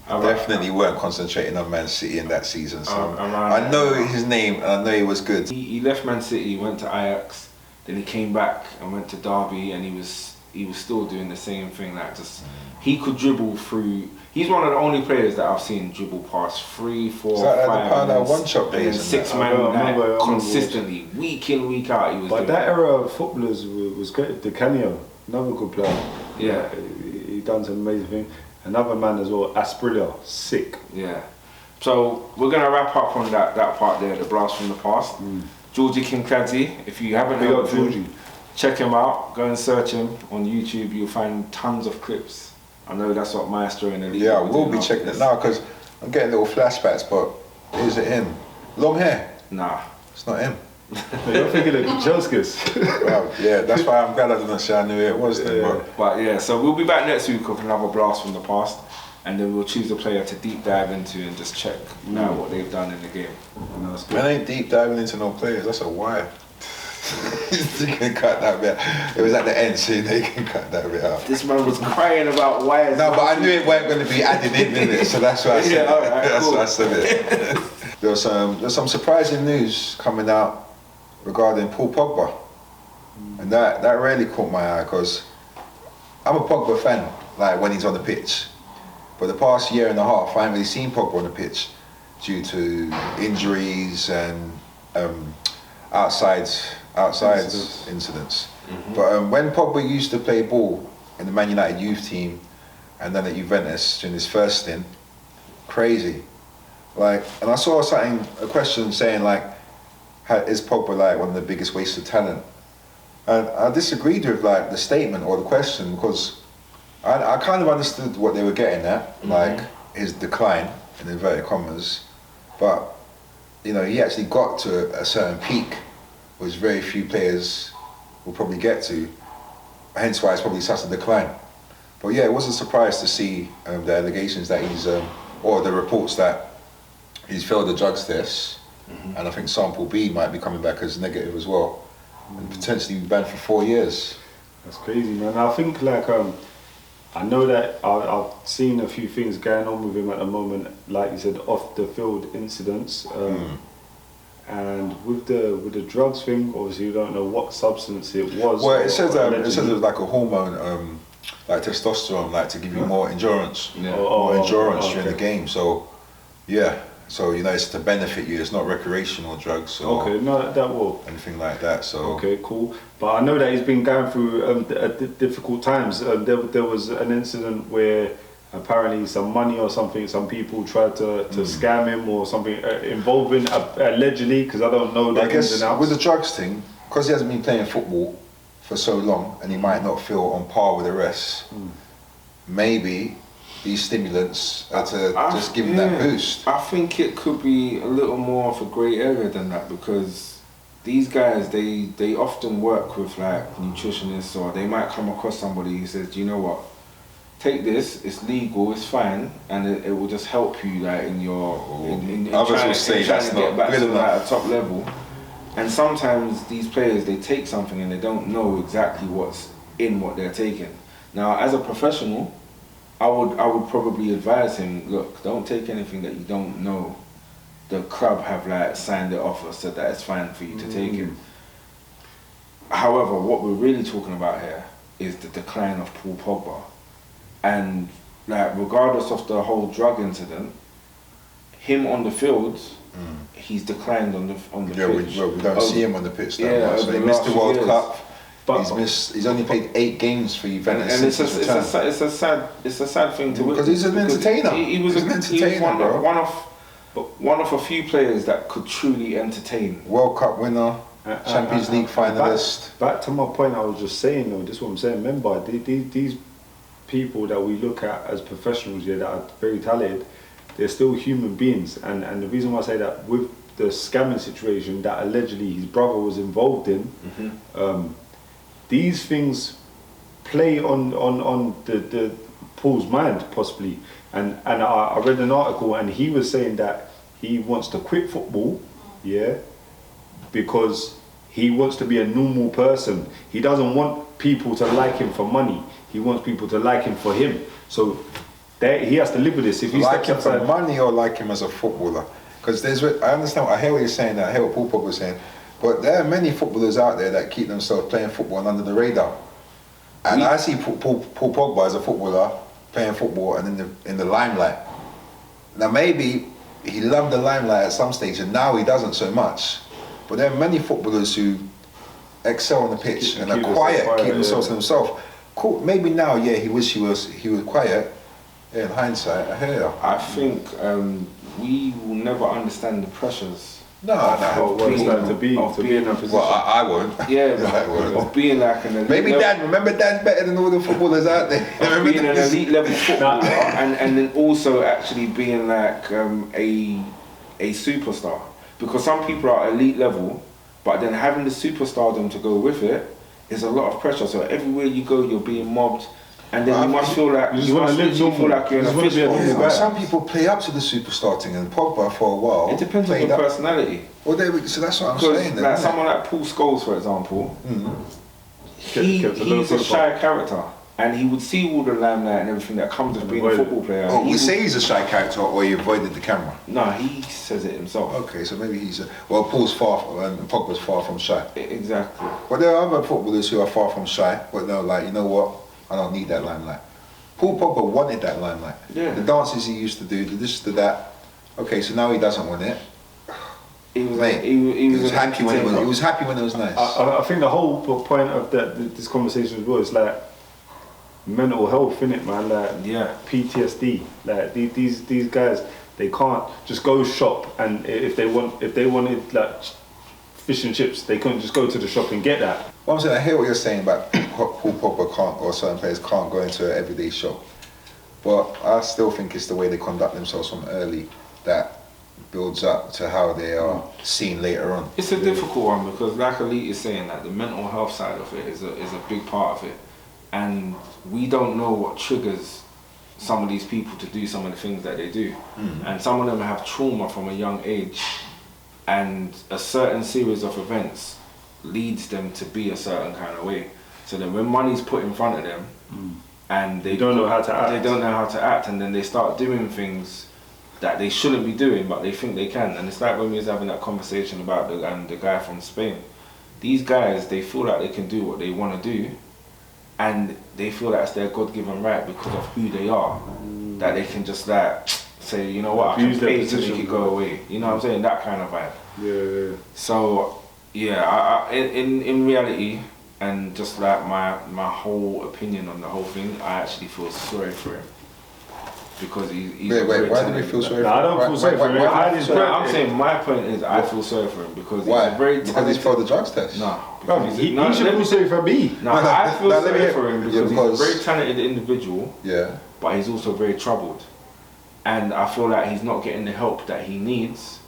Definitely weren't concentrating on Man City in that season. So Around I know his name and I know he was good. He left Man City, went to Ajax, then he came back and went to Derby, and he was still doing the same thing. Like just he could dribble through. He's one of the only players that I've seen dribble past 3, 4, Is that 5, like the and then one-shot and then days and 6 that? man I remember consistently, week in, week out. He was. But doing that era of footballers was great. Di Canio, another good player. Yeah. He done some amazing things. Another man as well, Asprilla, sick. Yeah. So we're gonna wrap up on that part there, the blast from the past. Georgi Kinkladze, if you haven't Big heard up of him, Georgie. check him out. Go and search him on YouTube. You'll find tons of clips. I know that's what Maestro in the league. Yeah, I will will do be after checking this. it now because I'm getting little flashbacks. But is it him? Long hair? Nah. It's not him. You're thinking of Kanchelskis. Wow, yeah, that's why I'm glad I didn't say I knew who it was then. Yeah. But yeah, so we'll be back next week with another blast from the past, and then we'll choose a player to deep dive into and just check what they've done in the game. No, it's But good. I ain't deep diving into no players. That's a why. You can cut that bit. It was at the end, so they can cut that bit out. This man was crying about why. No, but I knew it weren't going to be added in it, so that's why I said Yeah, it. alright, That's cool. why I said it. There's some surprising news coming out regarding Paul Pogba, and that really caught my eye because I'm a Pogba fan. like when he's on the pitch. But the past year and a half, I haven't really seen Pogba on the pitch due to injuries and outside incidents. But when Pogba used to play ball in the Man United youth team and then at Juventus during his first stint, crazy. Like, and I saw a question saying like, is Pogba like one of the biggest wastes of talent? And I disagreed with like the statement or the question because I kind of understood what they were getting at, like his decline in inverted commas, but you know he actually got to a certain peak, which very few players will probably get to. Hence why it's probably such a decline. But yeah, it was a surprise to see the allegations that he's or the reports that he's failed the drugs test, and I think sample B might be coming back as negative as well, and potentially be banned for 4 years. That's crazy, man. I think like I know that I've seen a few things going on with him at the moment, like you said, off the field incidents, and with the drugs thing. Obviously, you don't know what substance it was. Well, it says it was like a hormone, like testosterone, like to give you more endurance, during the game. So, yeah. So you know, it's to benefit you. It's not recreational drugs. Or that will anything like that. So okay, cool. But I know that he's been going through difficult times. There was an incident where apparently some money or something, some people tried to scam him or something involving allegedly, because I don't know the ins and outs. With the drugs thing, because he hasn't been playing football for so long and he might not feel on par with the rest, maybe these stimulants are to just give him that boost. I think it could be a little more of a grey area than that, because these guys, they often work with like nutritionists, or they might come across somebody who says, do you know what, take this, it's legal, it's fine, and it will just help you like in your others will say that's not get back good to enough. like a top level. And sometimes these players, they take something and they don't know exactly what's in what they're taking. Now, as a professional, I would probably advise him, look, don't take anything that you don't know. The club have like signed it off or said that it's fine for you to take it. However, what we're really talking about here is the decline of Paul Pogba. And like, regardless of the whole drug incident, him on the fields, he's declined on the pitch. We don't see him on the pitch that much. So he missed the World Cup. But he's only played 8 games for Juventus since his return. It's a sad thing to witness. Because he's an entertainer. He was one of a few players that could truly entertain. World Cup winner, Champions League finalist. Back to my point I was just saying though, this is what I'm saying. Remember, these people that we look at as professionals here that are very talented, they're still human beings. And the reason why I say that, with the scamming situation that allegedly his brother was involved in, these things play on the Paul's mind possibly, and I read an article and he was saying that he wants to quit football, because he wants to be a normal person. He doesn't want people to like him for money. He wants people to like him for him. So he has to live with this. If he's like him for money or like him as a footballer, because I understand. I hear what you're saying. I hear what Paul Pogba was saying. But there are many footballers out there that keep themselves playing football and under the radar. And I see Paul Pogba as a footballer playing football and in the limelight. Now maybe he loved the limelight at some stage and now he doesn't so much. But there are many footballers who excel on the pitch and are quiet, keep themselves to themselves. Cool. Maybe now, he wished he was quiet. Yeah, in hindsight, I hear you. I think we will never understand the pressures. What it's like to be in a position. Well, I won't. Yeah, of being like an elite maybe level. Dad's better than all the footballers out there. Of being an elite level footballer, and then also actually being like a superstar. Because some people are elite level, but then having the superstardom to go with it is a lot of pressure. So everywhere you go, you're being mobbed. And then you must feel like you're in a fishbowl. Some people play up to the superstar thing, and Pogba for a while. It depends on your personality. Well, so that's what I'm saying. Like someone like Paul Scholes, for example, he's a shy character, and he would see all the limelight and everything that comes with being a football player. Oh, we say he's a shy character, or he avoided the camera. No, he says it himself. Okay, so maybe Paul's far and Pogba's far from shy. Exactly. But there are other footballers who are far from shy, but they're like, you know what? I don't need that limelight. Paul Pogba wanted that limelight. Yeah. The dances he used to do, the this, the that. Okay, so now he doesn't want it. He was Mate, he was happy when he was happy when it was nice. I think the whole point of this conversation as well is like mental health, innit, man? Like Yeah. PTSD. Like these guys, they can't just go shop, and if they wanted like fish and chips, they couldn't just go to the shop and get that. Well, I'm saying, I hear what you're saying about Paul Pogba can't, or certain players can't go into an everyday shop, but I still think it's the way they conduct themselves from early that builds up to how they are seen later on. It's a difficult one because, like Ali is saying, that the mental health side of it is a big part of it, and we don't know what triggers some of these people to do some of the things that they do, and some of them have trauma from a young age, and a certain series of events leads them to be a certain kind of way. So then, when money's put in front of them, and they don't know how to act. they don't know how to act, and then they start doing things that they shouldn't be doing, but they think they can. And it's like when we was having that conversation about the guy from Spain. These guys, they feel like they can do what they want to do, and they feel like it's their God-given right because of who they are, that they can just like say, you know what, Abuse I can pay their to make position, it go away. You know what I'm saying? That kind of vibe. Yeah. So yeah, in reality, and just like my whole opinion on the whole thing, I actually feel sorry for him. Because he's Wait, very why do we talented. feel sorry for No, him? I don't feel sorry for him. I'm saying my point is I feel sorry for him because Why? he's a very Because talented. he's failed the drugs test? No, Bro, because he no, should let feel me- sorry for me. No, I feel no, let me sorry hear- for him yeah, because he's a because- very talented individual, Yeah. but he's also very troubled. And I feel like he's not getting the help that he needs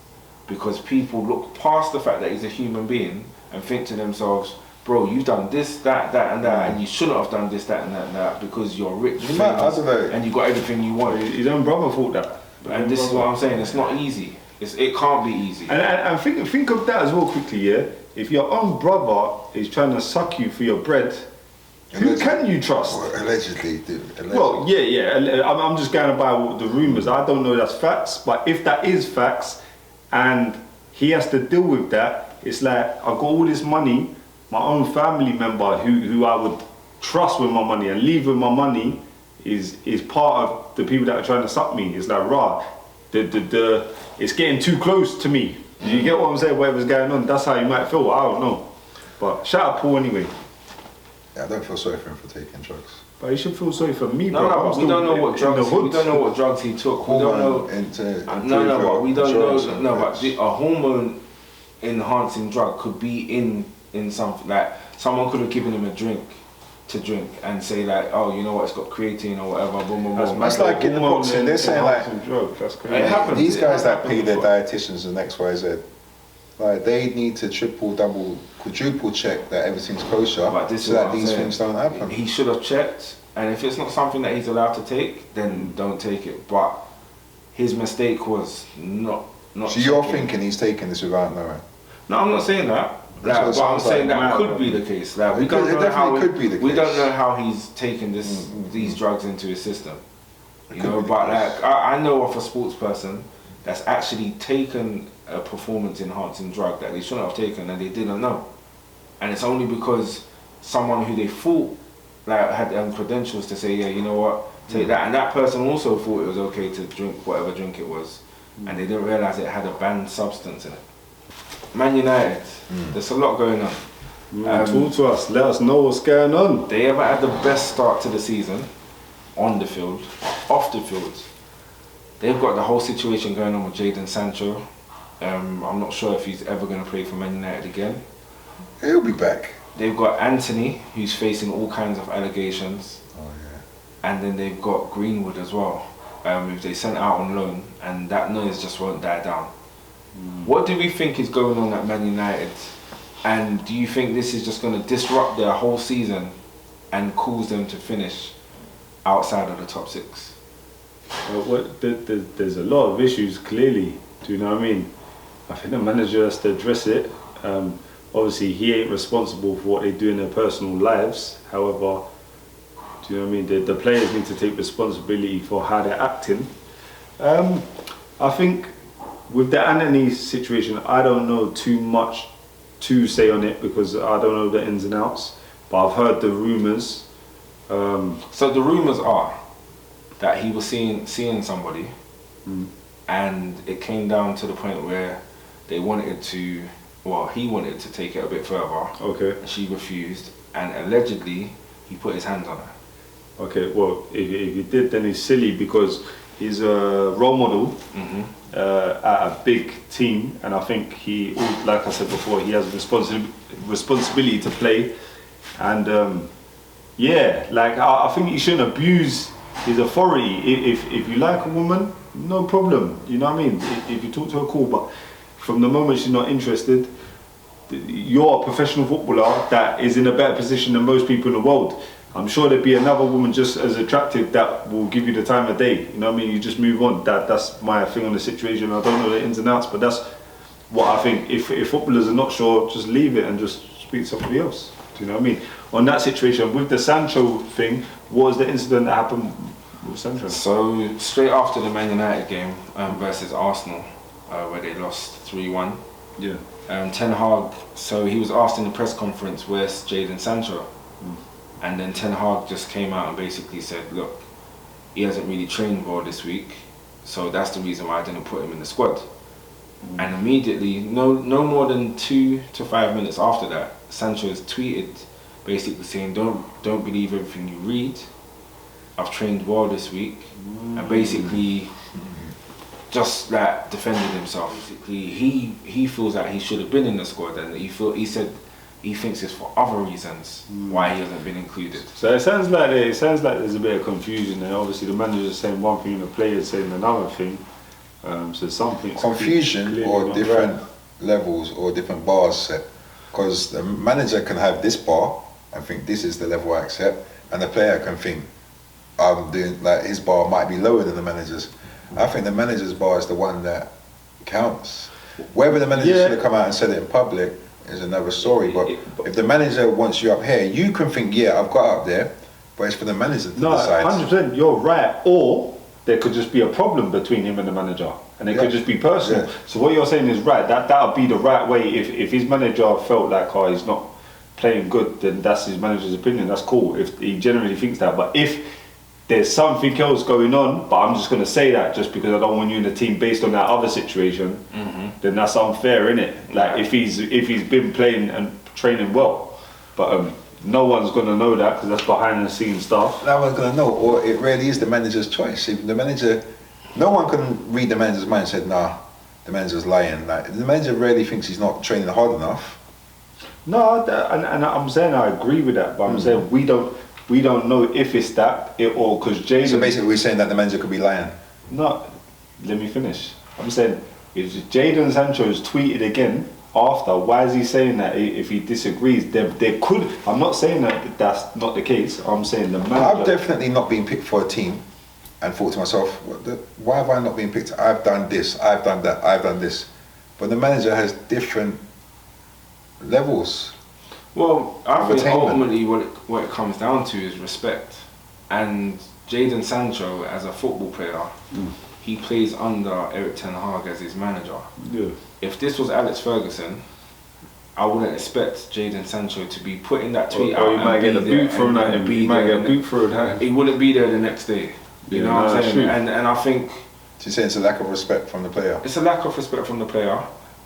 because people look past the fact that he's a human being and think to themselves, bro, you've done this, that, and that, and you shouldn't have done this, that, and that because you're rich, You might- I famous, don't know. and you got everything you want. His own brother thought that. And this is what I'm saying, it's not easy. It can't be easy. And think of that as well quickly, yeah? If your own brother is trying to suck you for your bread, who can you trust? Well, allegedly, dude. Allegedly. Well, yeah. I'm just going by the rumours. I don't know that's facts, but if that is facts, and he has to deal with that, it's like I've got all this money, my own family member who I would trust with my money and leave with my money is part of the people that are trying to suck me. It's like it's getting too close to me. You get what I'm saying? Whatever's going on, that's how you might feel. I don't know. But shout out Paul anyway. Yeah, I don't feel sorry for him for taking drugs. But you should feel sorry for me, No, bro. no, I'm but we still don't know what in the drugs. We hood. don't know what drugs he took. We don't know. No, but we don't know. No, but a hormone enhancing drug could be in something like someone could have given him a drink to drink and say like, oh, you know what, it's got creatine or whatever. Boom, boom, boom. That's like in the boxing. They're saying like drug. That's crazy. It happens. these guys It that happens pay their before. dietitians and XYZ, like they need to triple, double, quadruple check that everything's kosher, But this so is what that I'm these saying. things don't happen. He should have checked, and if it's not something that he's allowed to take, then don't take it. But his mistake was not. So you're checking. thinking he's taking this without knowing? No, I'm not saying that. That's what it But I'm sounds saying like. that could be the case. Like, we It don't could- it know how definitely could be the we case. don't know how he's taken these drugs into his system. You could know, be the but case. like I know of a sports person that's actually taken a performance enhancing drug that they shouldn't have taken and they didn't know, and it's only because someone who they thought like had credentials to say, yeah, you know what, take that, and that person also thought it was okay to drink whatever drink it was, and they didn't realize it had a banned substance in it. Man United, there's a lot going on. Talk to us. Let us know what's going on. They ever had the best start to the season on the field, off the field. They've got the whole situation going on with Jadon Sancho. I'm not sure if he's ever going to play for Man United again. He'll be back. They've got Anthony, who's facing all kinds of allegations. Oh yeah. And then they've got Greenwood as well, who they sent out on loan, and that noise just won't die down. What do we think is going on at Man United? And do you think this is just going to disrupt their whole season and cause them to finish outside of the top six? There's a lot of issues, clearly. Do you know what I mean? I think the manager has to address it. Obviously, he ain't responsible for what they do in their personal lives. However, do you know what I mean? The players need to take responsibility for how they're acting. I think with the Anthony situation, I don't know too much to say on it because I don't know the ins and outs. But I've heard the rumours. So the rumours are that he was seeing somebody, and it came down to the point where they wanted to, well, he wanted to take it a bit further. Okay. And she refused, and allegedly he put his hands on her. Okay, well, if he did, then he's silly because he's a role model at a big team, and I think he, like I said before, he has responsibility to play, and yeah, like I think he shouldn't abuse his authority. If you like a woman, no problem. You know what I mean? If you talk to her, cool. But from the moment she's not interested, you're a professional footballer that is in a better position than most people in the world. I'm sure there'd be another woman just as attractive that will give you the time of day. You know what I mean? You just move on. That's my thing on the situation. I don't know the ins and outs, but that's what I think. If footballers are not sure, just leave it and just speak to somebody else. Do you know what I mean? On that situation, with the Sancho thing, what was the incident that happened with Sancho? So straight after the Man United game versus Arsenal, where they lost 3-1. Yeah. Ten Hag, so he was asked in the press conference, where's Jadon Sancho? And then Ten Hag just came out and basically said, look, he hasn't really trained well this week, so that's the reason why I didn't put him in the squad. And immediately, no more than 2 to 5 minutes after that, Sancho has tweeted basically saying, don't believe everything you read. I've trained well this week. And basically just like defended himself. Basically, he feels that he should have been in the squad, and he said he thinks it's for other reasons why he hasn't been included. So it sounds like there's a bit of confusion there. Obviously, the manager's saying one thing and the player's saying another thing. So something confusion or different levels or different bars set. Because the manager can have this bar and think this is the level I accept, and the player can think I'm doing like his bar might be lower than the manager's. I think the manager's bar is the one that counts. Whether the manager should have come out and said it in public is another story. But if the manager wants you up here, you can think, yeah, I've got up there, but it's for the manager to decide. 100%, you're right. Or there could just be a problem between him and the manager, and it could just be personal. So what you're saying is right. That would be the right way. If his manager felt like, oh, he's not playing good, then that's his manager's opinion. That's cool. If he generally thinks that, but if there's something else going on, but I'm just going to say that just because I don't want you in the team based on that other situation, then that's unfair, innit? Like if he's been playing and training well, but no one's going to know that because that's behind the scenes stuff. No one's going to know, or it really is the manager's choice. If the manager, no one can read the manager's mind and say, nah, the manager's lying. Like the manager really thinks he's not training hard enough. No, and I'm saying I agree with that, but I'm saying we don't know if it's that or because Jadon. So basically, we're saying that the manager could be lying. No, let me finish. I'm saying if Jadon Sancho's tweeted again after, why is he saying that? If he disagrees, there could. I'm not saying that that's not the case. I'm saying the manager. I've definitely not been picked for a team, and thought to myself, why have I not been picked? I've done this, I've done that, I've done this, but the manager has different levels. Well, I think ultimately what it comes down to is respect. And Jadon Sancho, as a football player, he plays under Erik ten Hag as his manager. Yeah. If this was Alex Ferguson, I wouldn't expect Jadon Sancho to be putting that tweet out. Or he might get a boot thrown at him. He might get a boot thrown at him. He wouldn't be there the next day. You know what I'm saying? And I think. So you're saying it's a lack of respect from the player? It's a lack of respect from the player.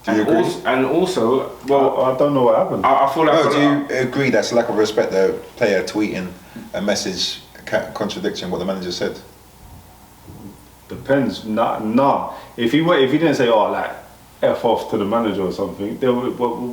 Do you agree? And also, well, I don't know what happened. I feel like. No, do you agree that's a lack of respect? The player tweeting a message contradicting what the manager said. Depends. Nah. If he didn't say, oh, like F off to the manager or something, then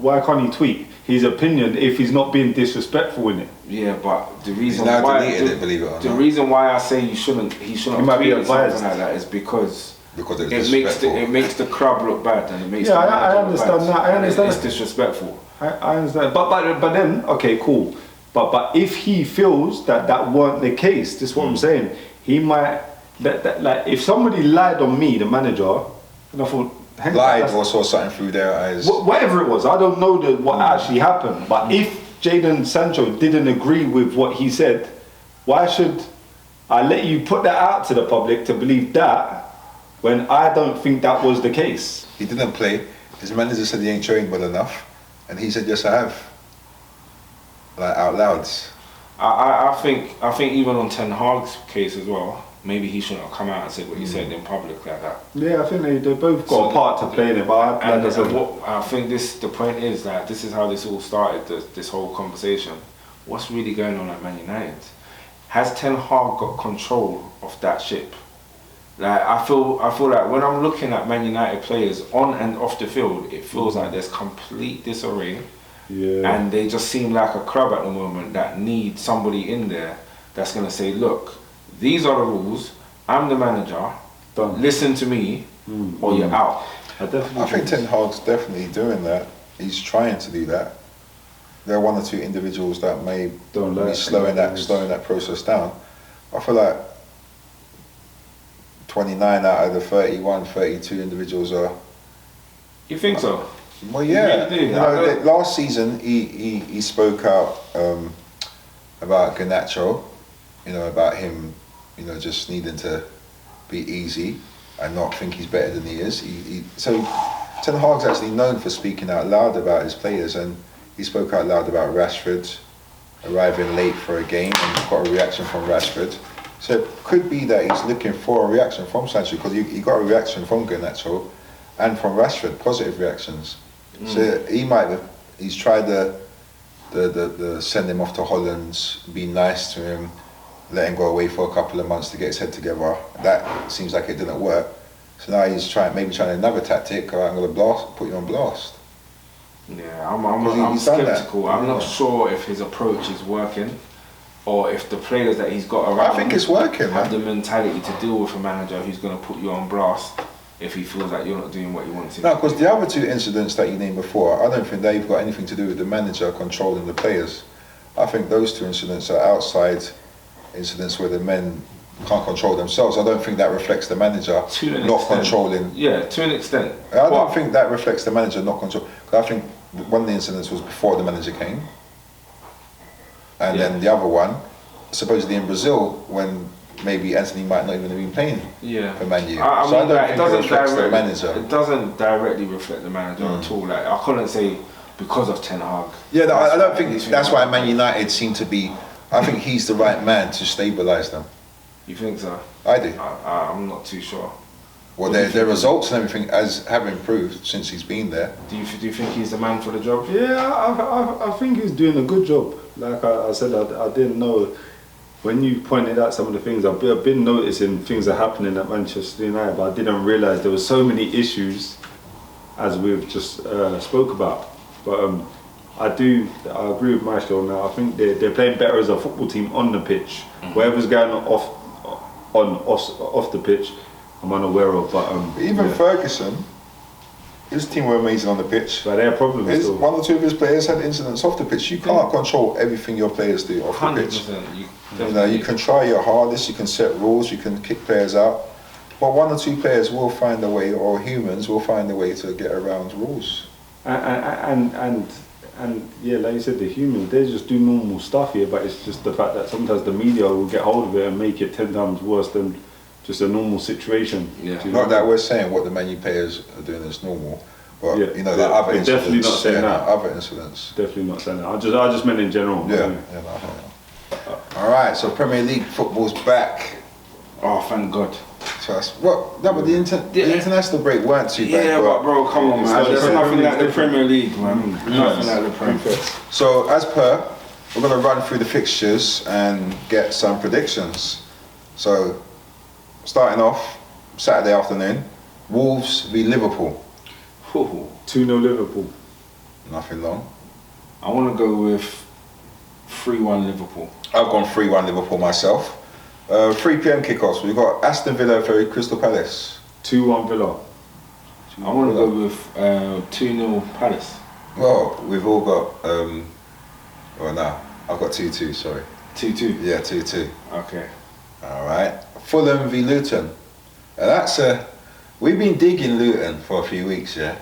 why can't he tweet his opinion if he's not being disrespectful in it? Yeah, but the reason he's now why deleted it, believe it or not. The reason why I say he shouldn't He might be tweet advised. something like that is because it makes the club look bad, and it makes I understand that. I understand. It's disrespectful. I understand. But then okay, cool. But if he feels that weren't the case, this is what I'm saying. He might like if somebody lied on me, the manager, and I thought lied or saw something through their eyes. Whatever it was, I don't know what actually happened. But if Jadon Sancho didn't agree with what he said, why should I let you put that out to the public to believe that when I don't think that was the case? He didn't play. His manager said he ain't trained well enough, and he said, yes, I have. Like out loud. I think even on Ten Hag's case as well, maybe he shouldn't have come out and said what he said in public like that. Yeah, I think they both got a part to play in it, but I think the point is that this is how this all started, this whole conversation. What's really going on at Man United? Has Ten Hag got control of that ship? Like I feel like when I'm looking at Man United players on and off the field, it feels like there's complete disarray. Yeah. And they just seem like a club at the moment that need somebody in there that's gonna say, look, these are the rules, I'm the manager, listen to me, or you're out. I think Ten Hag's definitely doing that. He's trying to do that. There are one or two individuals that may be slowing that process down. I feel like 29 out of the 31, 32 individuals are. You think so? Well, yeah. You know, last season he spoke out about Garnacho, you know, about him, you know, just needing to be easy and not think he's better than he is. So Ten Hag's actually known for speaking out loud about his players, and he spoke out loud about Rashford arriving late for a game and got a reaction from Rashford. So it could be that he's looking for a reaction from Sancho, because he got a reaction from Garnacho and from Rashford, positive reactions. So he's tried the send him off to Holland, be nice to him, let him go away for a couple of months to get his head together. That seems like it didn't work. So now he's trying another tactic. I'm going to put you on blast. Yeah, I'm skeptical. I'm not sure if his approach is working, or if the players that he's got around. I think it's working. Have the mentality to deal with a manager who's going to put you on blast if he feels like you're not doing what you want to. No, because the other two incidents that you named before, I don't think they've got anything to do with the manager controlling the players. I think those two incidents are outside incidents where the men can't control themselves. I don't think that reflects the manager not controlling. Yeah, to an extent. I don't think that reflects the manager not control. I think one of the incidents was before the manager came, and then the other one, supposedly in Brazil, when maybe Anthony might not even have been playing for Man U. I don't think it reflects the manager. It doesn't directly reflect the manager at all. Like I couldn't say because of Ten Hag. Yeah, no, I don't think that's why Man United seem to be. I think he's the right man to stabilise them. You think so? I do. I'm not too sure. Well, their results and everything have improved since he's been there. Do you think he's the man for the job? Yeah, I think he's doing a good job. Like I said, I didn't know. When you pointed out some of the things, I've been noticing things are happening at Manchester United, but I didn't realise there were so many issues, as we've just spoke about. But I agree with Maestro on that. I think they're playing better as a football team on the pitch. Whatever's going on off the pitch, I'm unaware of. But even Ferguson, his team were amazing on the pitch. But they have problems still. One or two of his players had incidents off the pitch. You can't control everything your players do off the pitch. 100%. You can try your hardest, you can set rules, you can kick players out, but one or two players will find a way, or humans will find a way to get around rules. And yeah, like you said, the humans, they just do normal stuff here, but it's just the fact that sometimes the media will get hold of it and make it 10 times worse than just a normal situation. Yeah. Not that we're saying what the Man U players are doing is normal, but yeah, you know, the other incidents. Definitely not saying that. Other incidents. Definitely not saying that. I just meant in general. Yeah. All right, so Premier League football's back. Oh, thank God. But the international break weren't too bad. Yeah, but bro, come on, man. There's nothing like the Premier League, man. Nothing like the Premier League. So, as per, we're going to run through the fixtures and get some predictions. So, starting off, Saturday afternoon, Wolves v Liverpool. 2-0 Liverpool. Nothing long. I want to go with 3-1 Liverpool. I've gone 3-1 Liverpool myself. 3 p.m. kickoffs. We've got Aston Villa v Crystal Palace. 2-1 Villa. I want to go with 2-0 Palace. Well, we've all got. I've got 2-2. Sorry. 2-2. Yeah, 2-2. Okay. All right. Fulham v Luton. And that's we've been digging Luton for a few weeks, yeah.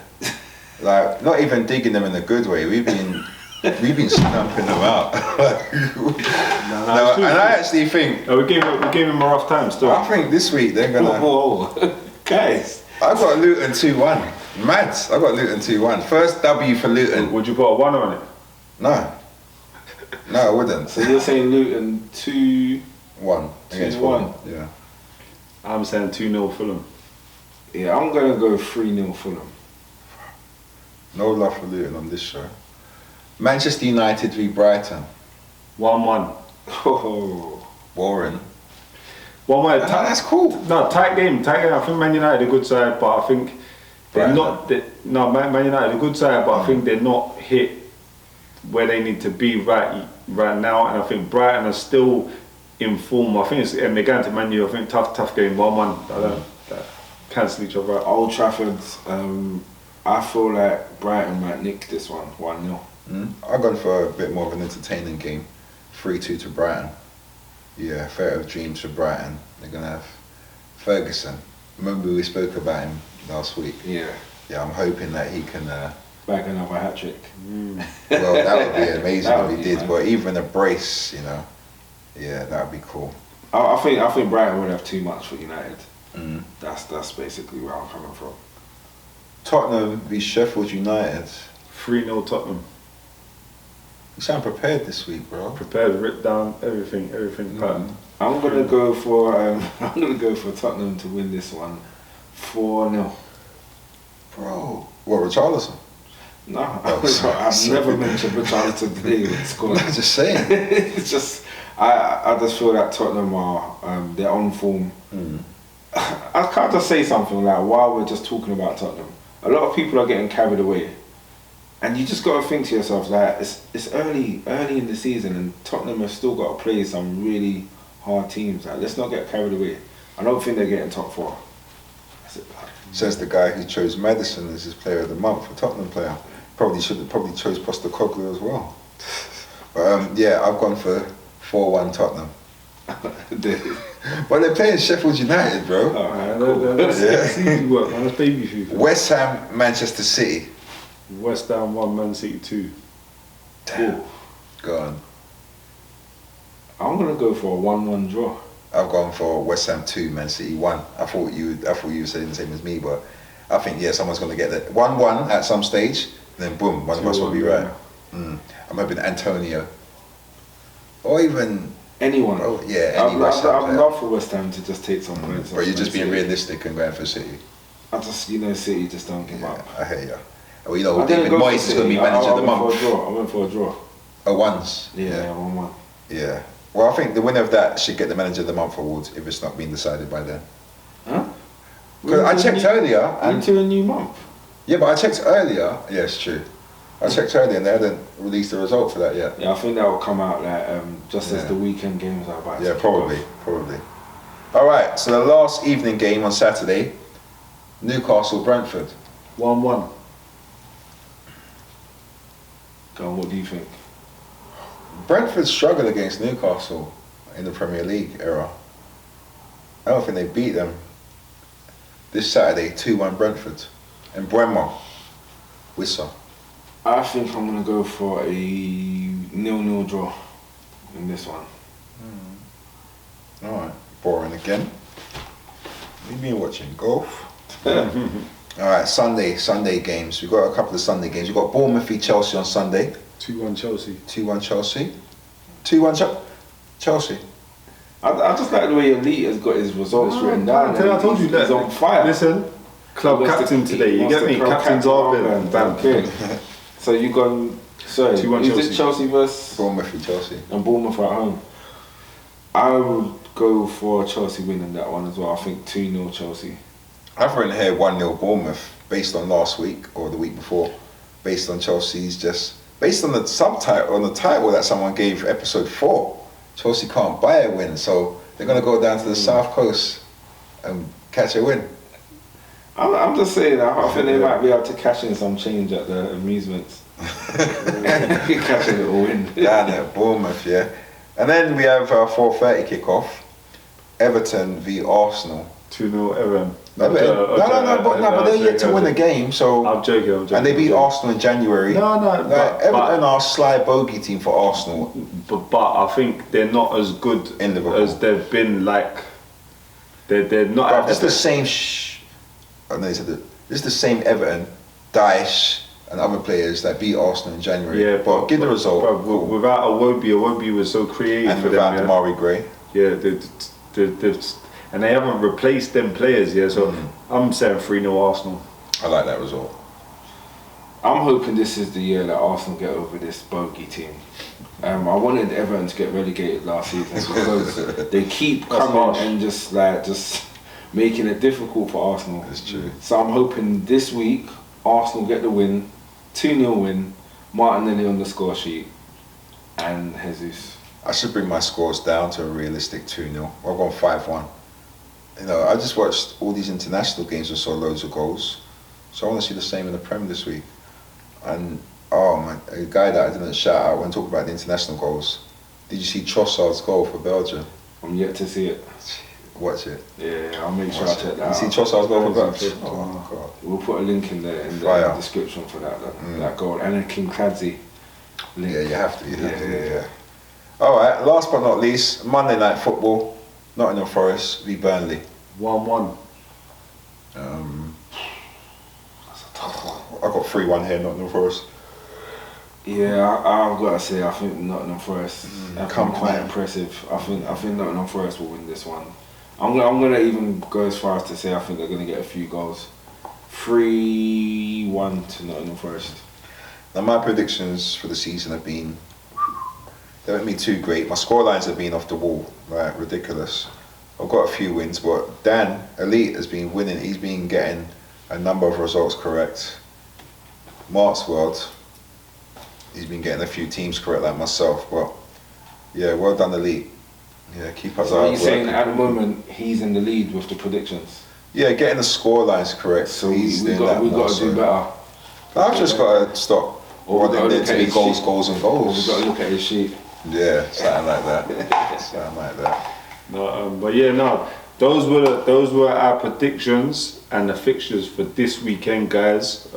Like not even digging them in a good way. We've been stamping them out. And I actually think we gave him a rough time still. I think this week they're gonna. Whoa. Guys, I've got Luton 2-1. Mad. I've got Luton 2-1. First W for Luton. Would you put a 1 on it? No, I wouldn't. So you're saying Luton 2-1 against Fulham? Yeah. I'm saying 2-0 Fulham. Yeah, I'm gonna go 3-0 Fulham. No love for Luton on this show. Manchester United v Brighton. 1-1. Oh, Boring. 1-1. That's cool. No, tight game. I think Man United a good side, but I think they're Brighton. not. Man United a good side, but I think they're not hit where they need to be right now. And I think Brighton are still in form. I think it's and they're going to Man U. I think tough game. 1-1. I don't cancel each other out. Old Trafford. I feel like Brighton might nick this one 1-0. I've gone for a bit more of an entertaining game. 3-2 to Brighton. Yeah, fair of dreams for Brighton. They're going to have Ferguson. Remember we spoke about him last week? Yeah. Yeah, I'm hoping that he can... Bag another hat trick. Well, that would be amazing That if would he be did. nice. But even a brace, you know, yeah, that would be cool. I think Brighton would have too much for United. Mm. That's basically where I'm coming from. Tottenham v Sheffield United. 3-0 Tottenham. You sound prepared this week, bro. Prepared, written down everything pattern. I'm gonna go for Tottenham to win this one 4-0. Bro, what, Richarlison? No, sorry, I've sorry. never mentioned Richarlison today with scoring. I'm just saying. It's just I just feel that Tottenham are they're on form. I can't just say something like while we're just talking about Tottenham, a lot of people are getting carried away, and you just got to think to yourself that it's early in the season and Tottenham have still got to play some really hard teams. Like, let's not get carried away. I don't think they're getting top 4. Says the guy who chose Maddison as his player of the month, a Tottenham player. Probably chose Postecoglou as well. But yeah, I've gone for 4-1 Tottenham. But they're playing Sheffield United, bro. That's easy work, man. That's baby food. West Ham, Manchester City. West Ham 1, Man City 2. Damn. Go on. I'm gonna go for a 1-1 draw. I've gone for West Ham 2, Man City 1. I thought you were saying the same as me, but I think someone's gonna get that 1-1 at some stage, then boom, one of us will be right. I'm hoping Antonio, or even anyone. Oh yeah, any West Ham I'd player. love for West Ham to just take some points. But you're just being City. realistic and going for City. I just City just don't give up. I hear you. Well, you know, I didn't David go for Moyes is going to be City. manager of the I month. went for a draw. Oh, once. Yeah, 1-1. Yeah. Well, I think the winner of that should get the manager of the month award if it's not been decided by then. Huh? Because I checked earlier. And Into a new month. yeah, but I checked earlier. Yeah, it's true. I checked earlier and they hadn't released the result for that yet. Yeah, I think that will come out like just as the weekend games are about. Yeah, to probably. kick off. Probably. All right. So the last evening game on Saturday, Newcastle Brentford. 1-1. Go on, what do you think? Brentford struggled against Newcastle in the Premier League era. I don't think they beat them. This Saturday, 2-1 Brentford. And Bremer, Wissa. I think I'm gonna go for a 0-0 draw in this one. Alright, boring again. We've been watching golf. Alright, Sunday games. We've got a couple of Sunday games. We've got Bournemouth v Chelsea on Sunday. 2-1 Chelsea. 2-1 Chelsea. 2-1 Chelsea. I just like the way Elite has got his results written down. I told you he's that. on fire. Listen, club He wants captain to- today. he You wants get to me? club Captain's captain Arvin. Bam. Okay. So you gone? Sorry, 2-1 is Chelsea. it Chelsea versus Bournemouth v Chelsea. and Bournemouth at home? I would go for Chelsea winning that one as well. I think 2-0 Chelsea. I've written here 1-0 Bournemouth based on last week or the week before. Based on Chelsea's based on the subtitle, on the title that someone gave for episode 4. Chelsea can't buy a win, so they're going to go down to the south coast and catch a win. I'm just saying, I think they might be able to cash in some change at the amusements. Catch a little win. Down at Bournemouth, yeah. And then we have our 4:30 kickoff. Everton v Arsenal. 2-0 Everton. No, but they're yet to win a game, so. I'm joking. And they beat Arsenal in January. No, Everton are a sly bogey team for Arsenal. But I think they're not as good In Liverpool. as they've been. Like they're not. Bruv, it's the same. I know you said that. It's the same Everton, Daesh, and other players that beat Arsenal in January. Yeah, but give the result. Bruv, without Iwobi was so creative And for without them. Damari Gray. Yeah, they've and they haven't replaced them players yet. So I'm saying 3-0 Arsenal. I like that result. I'm hoping this is the year that Arsenal get over this bogey team. I wanted Everton to get relegated last season because they keep coming and just making it difficult for Arsenal. That's true. So I'm hoping this week Arsenal get the win, 2-0 win, Martinelli on the score sheet, and Jesus. I should bring my scores down to a realistic 2-0. I've gone 5-1. You know, I just watched all these international games and saw loads of goals. So I want to see the same in the Prem this week. And oh man, a guy that I didn't shout out when talking about the international goals. Did you see Trossard's goal for Belgium? I'm yet to see it. Watch it. Yeah, I'll make sure I check that out. You see Trossard's goal for Belgium? Oh my God. We'll put a link in the description for that goal. And then Kinkladze link. Yeah, you have to. Yeah. All right, last but not least, Monday night football. Nottingham Forest v Burnley. 1-1. That's a tough one. I got 3-1 here, Nottingham Forest. Yeah, I've got to say, I think Nottingham Forest have been quite impressive. I think Nottingham Forest will win this one. I'm gonna even go as far as to say I think they're gonna get a few goals. 3-1 to Nottingham Forest. Now my predictions for the season have been, they haven't been too great. My scorelines have been off the wall, like ridiculous. I've got a few wins, but Dan Elite has been winning. He's been getting a number of results correct. Mark's World, he's been getting a few teams correct like myself, but yeah, well done Elite. Yeah, keep up. So you're saying at the moment he's in the lead with the predictions? Yeah, getting the scorelines correct. So we've got to do better. I've just got to stop wanting there to be goals and goals. We've got to look at his sheet. Yeah, something like that. Something like that. No, but yeah, no. Those were our predictions and the fixtures for this weekend, guys.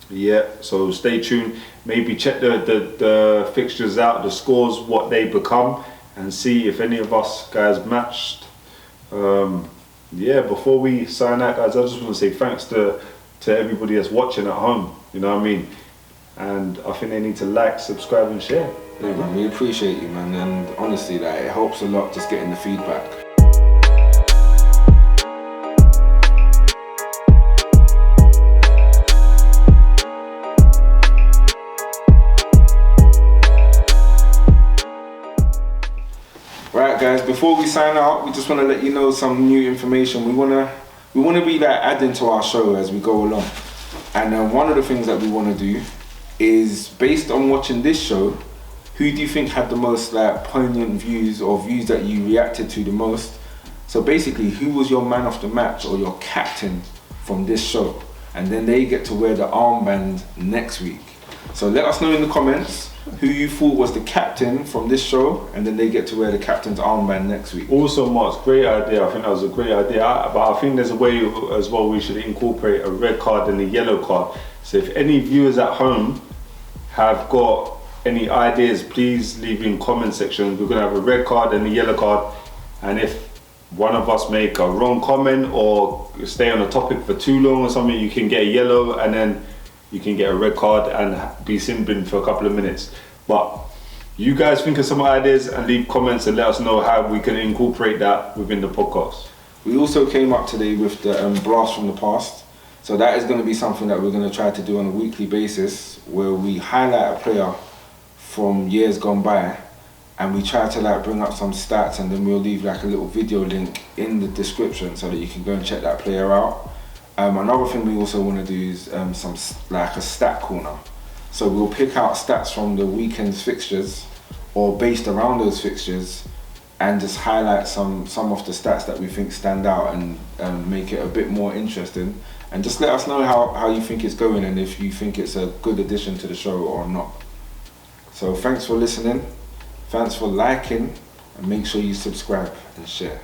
Yeah, so stay tuned. Maybe check the fixtures out, the scores, what they become, and see if any of us guys matched. Yeah, before we sign out, guys, I just want to say thanks to everybody that's watching at home. You know what I mean? And I think they need to like, subscribe, and share. Yeah, man, we appreciate you, man, and honestly, it helps a lot just getting the feedback. Right, guys, before we sign out, we just want to let you know some new information. We want to be adding to our show as we go along, and one of the things that we want to do is, based on watching this show, who do you think had the most poignant views or views that you reacted to the most? So basically, who was your man of the match or your captain from this show? And then they get to wear the armband next week. So let us know in the comments who you thought was the captain from this show, and then they get to wear the captain's armband next week. Also, Mark's great idea. I think that was a great idea. But I think there's a way as well we should incorporate a red card and a yellow card. So if any viewers at home have got any ideas, please leave in comment section. We're gonna have a red card and a yellow card, and if one of us make a wrong comment or stay on a topic for too long or something, you can get a yellow, and then you can get a red card and be sin-binned for a couple of minutes. But you guys think of some ideas and leave comments and let us know how we can incorporate that within the podcast. We also came up today with the blast from the past. So that is going to be something that we're going to try to do on a weekly basis, where we highlight a player from years gone by, and we try to like bring up some stats, and then we'll leave like a little video link in the description so that you can go and check that player out. Another thing we also want to do is some like a stat corner. So we'll pick out stats from the weekend's fixtures or based around those fixtures, and just highlight some of the stats that we think stand out and make it a bit more interesting. And just let us know how you think it's going and if you think it's a good addition to the show or not. So thanks for listening, thanks for liking, and make sure you subscribe and share.